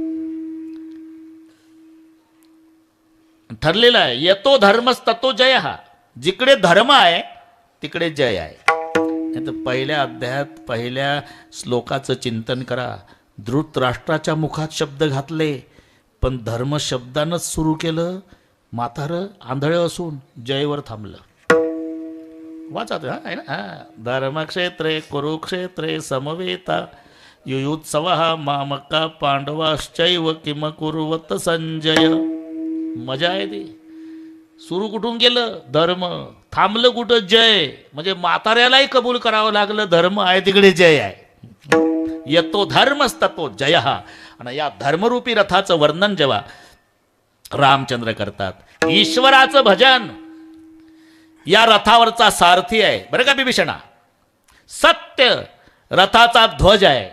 ठरलेला आहे. येतो धर्मस ततो जय. हा जिकडे धर्म आहे तिकडे जय आहे. नाही तर पहिल्या अध्यायात पहिल्या श्लोकाचं चिंतन करा. धृतराष्ट्राच्या मुखात शब्द घातले पण धर्म शब्दानंच सुरू केलं. म्हातारं आंधळे असून जयवर थांबलं. वाचा आहे ना. धर्मक्षेत्रे कुरुक्षेत्रे समवेता युयुत्सव मामका पांडवाश्चैव किम कुर्वत संजय. मजा आहे ती. सुरू कुठून गेलं? धर्म. थांबलं कुठं? जय. म्हणजे म्हाताऱ्यालाही कबूल करावं लागलं धर्म आहे तिकडे जय आहे. येतो धर्मस्ततो जय. आणि या धर्मरूपी रथाचं वर्णन जेव्हा रामचंद्र करतात, ईश्वराचं भजन या रथावरचा सारथी आहे बरं का विभीषणा. सत्य रथाचा ध्वज आहे.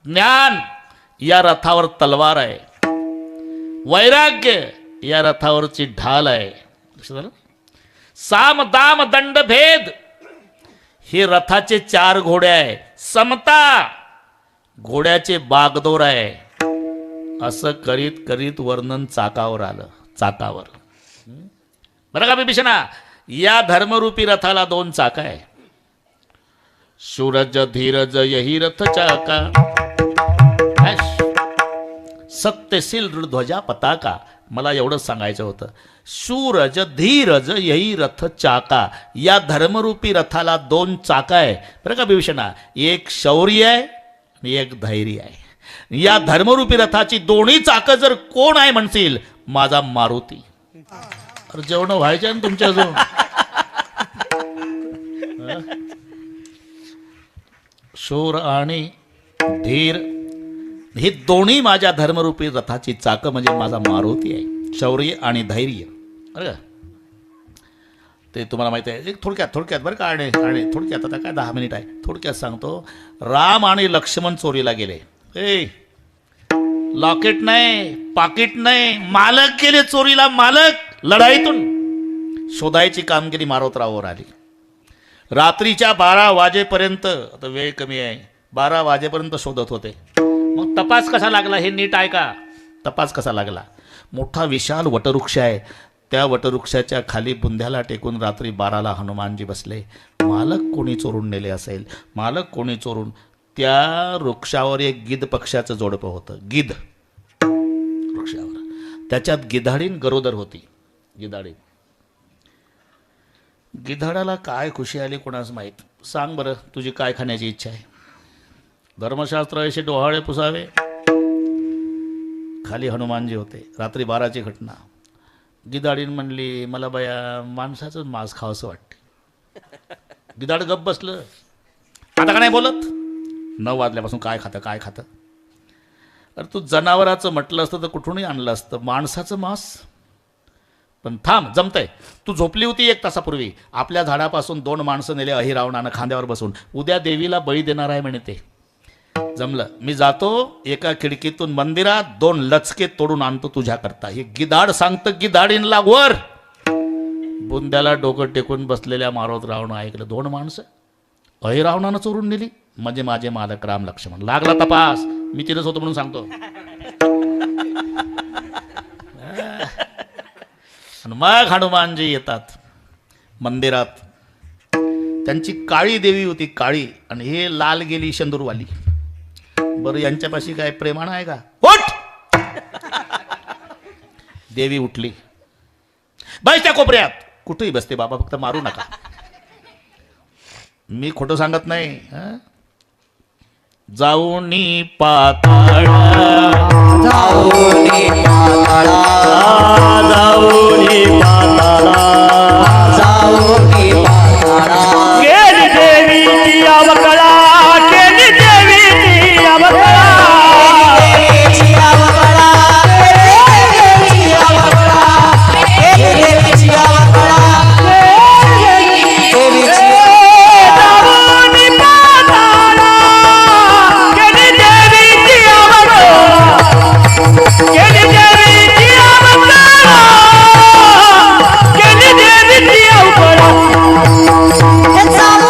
ज्ञान या रथावर तलवार आहे. वैराग्य या रथावरची ढाल आहे. साम दाम दंड भेद हे रथाचे 4 घोडे आहे. समता घोड्याचे बागदोर आहे. असं करीत करीत वर्णन चाकावर आलं. चाकावर बरं का विभीषणा. या धर्मरूपी रथाला 2 चाक आहे. सूरज धीरज यही रथ चाका, सत्यशील ध्वजा पताका. मला एवढंच सांगायचं होतं. सूरज धीरज यही रथ चाका. या धर्मरूपी रथाला 2 चाका आहे बरं का विभीषणा. एक शौर्य आहे आणि एक धैर्य आहे. या धर्मरूपी रथाची दोन्ही चाकं जर कोण आहे म्हणतील, माझा मारुती. अरे जेवण व्हायचे ना तुमच्या जवळ. शूर आणि धीर ही दोन्ही माझ्या धर्मरूपी रथाची चाकं म्हणजे माझा मारुती आहे. शौर्य आणि धैर्य. अरे ते तुम्हाला माहिती आहे. थोडक्यात बरं का. आणि थोडक्यात आता काय 10 मिनिट आहे. थोडक्यात सांगतो. राम आणि लक्ष्मण चोरीला गेले. लॉकेट नाही, पाकिट नाही, मालक गेले चोरीला. मालक लढाईतून शोधायची कामगिरी मारोतरावावर आली. रात्रीच्या 12 वाजेपर्यंत, आता वेळ कमी आहे, 12 वाजेपर्यंत शोधत होते. मग तपास कसा लागला हे नीट ऐका. तपास कसा लागला. मोठा विशाल वटवृक्ष आहे. त्या वटवृक्षाच्या खाली बुंध्याला टेकून रात्री 12ला हनुमानजी बसले. मालक कोणी चोरून नेले असेल, मालक कोणी चोरून. त्या वृक्षावर एक गिध पक्षाचं जोडपं होतं. गिध वृक्षावर, त्याच्यात गिधाडीन गरोदर होती. गिधाडीन, गिधाडाला काय खुशी आली कोणास माहीत. सांग बरं, तुझी काय खाण्याची इच्छा आहे? धर्मशास्त्र असे डोहाळे पुसावे. खाली हनुमानजी होते. रात्री 12ची घटना. गिधाडीन म्हणली, मला बया माणसाचं मांस खावंसं वाटते. गिधाड गप्प बसलं. आता का नाही बोलत? 9 वाजल्यापासून काय खातं, काय खातं? अरे तू जनावराचं म्हटलं असतं तर कुठूनही आणलं असतं, माणसाचं मांस. पण थांब, जमतंय. तू झोपली होती 1 तासापूर्वी. आपल्या झाडापासून 2 माणसं नेले अहिरावणानं खांद्यावर बसून. उद्या देवीला बळी देणार आहे म्हणे ते. जमलं, मी जातो एका खिडकीतून मंदिरात 2 लचके तोडून आणतो तुझ्याकरता. हे गिधाड सांगतं गिधाडीनला वर. बुंद्याला डोकं टेकून बसलेल्या मारोतरावनं ऐकलं. 2 माणसं अहिरावणानं चोरून नेली म्हणजे माझे मालक राम लक्ष्मण. लागला तपास. मी तिथंच होतो म्हणून सांगतो. मग हनुमानजी येतात मंदिरात. त्यांची काळी देवी होती, काळी, आणि हे लाल गेली शेंदूरवाली. बरं, यांच्यापाशी काय प्रेमानं आहे का? उठ! देवी उठली. बस त्या कोपऱ्यात. कुठेही बसते बाबा, फक्त मारू नका. मी खोटं सांगत नाही. जाऊनी पाताळा, जाऊनी पाताळा, जाऊनी पाताळा, जाऊनी पाताळा. केली देवीची अवकळा, केली देवीची अवकळा, देवीची अवकळा, देवीची अवकळा, देवीची अवकळा, देवीची. जाऊनी पाताळा, केली देवीची अवकळा, केली देवीची अवकळा, केली देवीची अवकळा.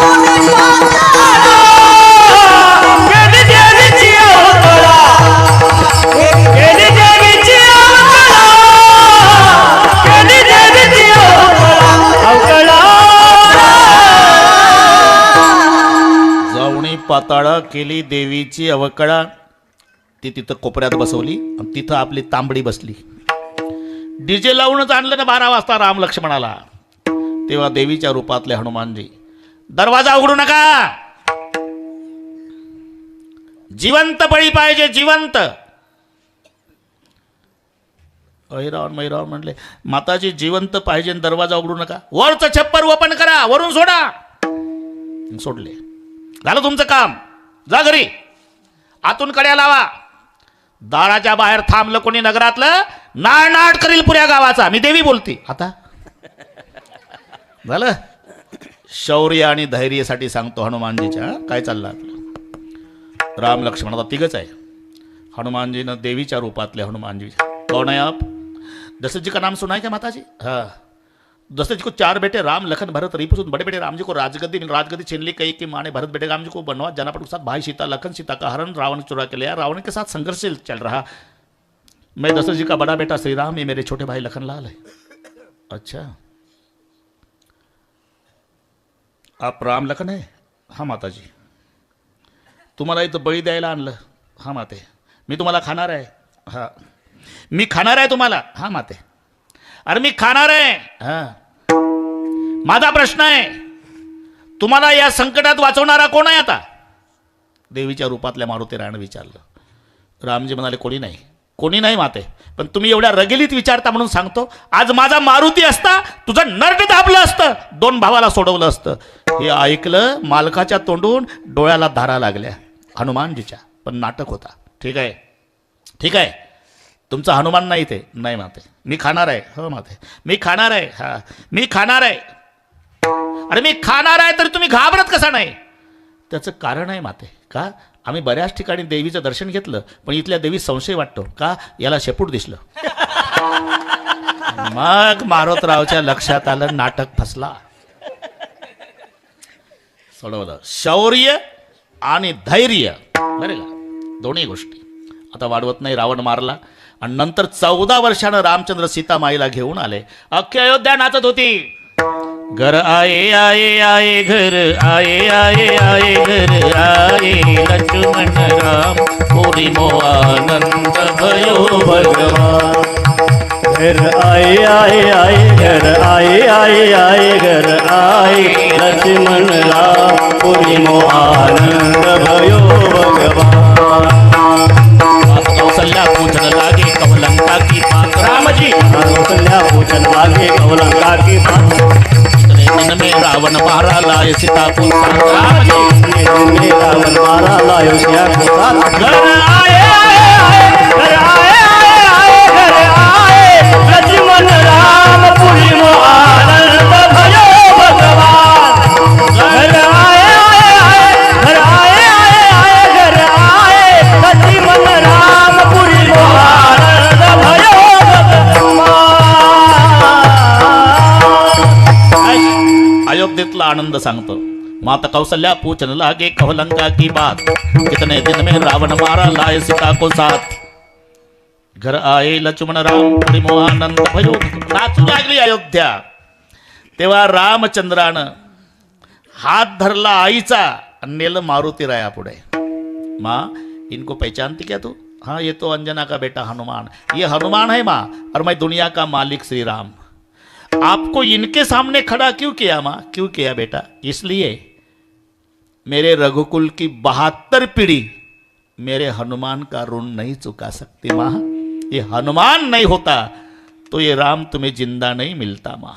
केली देवीची अवकळा, केली देवीची अवकळा, केली देवीची अवकळा. जाऊनी पाताळा, केली देवीची अवकळा. ती तिथं कोपऱ्यात बसवली आणि तिथं आपली तांबडी बसली. डीजे लावूनच आणलं ना 12 वाजता राम लक्ष्मणाला. तेव्हा देवीच्या रूपातले हनुमानजी, दरवाजा उघडू नका, जिवंत बळी पाहिजे, जिवंत. अहिरावण मैरावण म्हणले, माताजी जिवंत पाहिजे, दरवाजा उघडू नका. वरचं छप्पर ओपन करा, वरून सोडा. सोडले. झालं तुमचं काम, जा घरी. आतून कड्या लावा. दाराच्या बाहेर थांबलं कोणी नगरातलं, नाळ करील पुऱ्या गावाचा. मी देवी बोलते आता. झालं. शौर्य आणि धैर्यासाठी सांगतो हनुमानजीच्या. काय चाललं आपलं? राम लक्ष्मण आता तिघच आहे. हनुमानजीनं देवीच्या रूपातले हनुमानजी. कौन है आप? दशरथ जी का नाम सुना है क्या माता जी? हाँ. दशरथ जी को 4 बेटे राम लखन भरत रिपुसून बड़े बेटे राम जी को राजगद्दी छीन ली. कई की माँ ने भरत बेटे राम जी को बनवा जाना पड़ा. साथ भाई सीता लखन, सीता का हरण रावण चुरा के लिया. रावण के साथ संघर्ष चल रहा. मैं दशरथ जी का बड़ा बेटा श्री राम, ये मेरे छोटे भाई लखन लाल है. अच्छा, आप राम लखन है? हाँ माताजी. तुम्हाला इथं बळी द्यायला आणलं? हाँ माते. मी तुम्हाला खाणार आहे? हां. मी खाणार आहे तुम्हाला? हाँ माते. अरे मी खाणार आहे. हां. माझा प्रश्न आहे, तुम्हाला या संकटात वाचवणारा कोण आहे आता? देवीच्या रूपातल्या मारुतीरायानं विचारलं. रामजी म्हणाले, कोणी नाही, कोणी नाही माते. पण तुम्ही एवढ्या रगेलीत विचारता म्हणून सांगतो, आज माझा मारुती असता तुझं नरड दाबलं असतं, 2 भावाला सोडवलं असतं. हे ऐकलं मालकाच्या तोंडून डोळ्याला धारा लागल्या हनुमानजीच्या. पण नाटक होता. ठीक आहे, ठीक आहे, तुमचा हनुमान नाही ते. नाही माते, मी खाणार आहे. हो माते, मी खाणार आहे. हा, मी खाणार आहे. अरे मी खाणार आहे, तरी तुम्ही घाबरत कसा नाही? त्याचं कारण आहे माते. का? आम्ही बऱ्याच ठिकाणी देवीचं दर्शन घेतलं, पण इथल्या देवी संशय वाटतो. का? याला शेपूट दिसलं. मग मारोतरावच्या लक्षात आलं, नाटक फसला. सोडवलं. शौर्य आणि धैर्य, बरं का, दोन्ही गोष्टी. आता वाढवत नाही, रावण मारला. आणि नंतर 14 वर्षानं रामचंद्र सीतामाईला घेऊन आले. अख्खी अयोध्या नाचत होती. घर आये आये आये घर आये आये आये घर आये लक्ष्मण राम पुरी मोआनंद भयो भगवान. घर आए आए आए घर आए आए आए घर आए लक्ष्मण राम पुरी मोहानंद भयो भगवान. कौशल्या पूजन लागे कवलंका की बात. राम जी कौशल्या पूजन लागे कौलंका की बात. दिन में रावण मारा लाए सीता को साथ. राम जी में रावण मारा लायो सिया को साथ. घर आए आए आए घर आए आए आए घर आए लक्ष्मण राम पुरी मोहानंद भयो भगवान. घर आए आए आए घर आए आए आए घर आए लक्ष्मण राम पुरी मोहानंद भयो भगवान. अयोध्येतला आनंद सांगतो. माता कौशल्या पूछन लागे कवलंका की बात. कितने दिन में रावण मारा लाए सीता को साथ. घर आए लक्ष्मण राम पुरी मोहानंद भयो. नाचू लागली अयोध्या. तेव्हा रामचंद्रानं हात धरला आईचा आणि नेलं मारुती राया पुढे. माँ इनको पहचानती क्या तू? हाँ ये तो अंजना का बेटा हनुमान. ये हनुमान है माँ और मैं दुनिया का मालिक श्री राम. आपको इनके सामने खड़ा क्यों किया माँ? क्यों किया बेटा? इसलिए मेरे रघुकुल की 72 पीढ़ी मेरे हनुमान का ऋण नहीं चुका सकती माँ. ये हनुमान नहीं होता तो ये राम तुम्हें जिंदा नहीं मिलता माँ.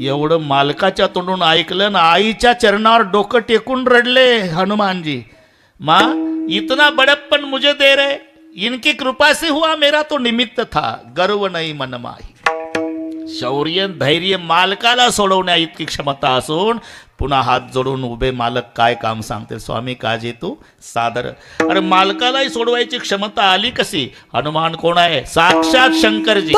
एवढं मालकाच्या तोंडून ऐकलं ना आईच्या चरणावर डोकं टेकून रडले हनुमानजी. माँ इतना बड़प्पन मुझे दे रहे, इनकी कृपा से हुआ, मेरा तो निमित्त था. गर्व नाही मन माही. शौर्य धैर्य मालकाला सोडवण्या इतकी क्षमता असून पुन्हा हात जोडून उभे मालक काय काम सांगते. स्वामी काजी तू सादर. अरे मालकालाही सोडवायची क्षमता आली कशी? हनुमान कोण आहे? साक्षात शंकरजी.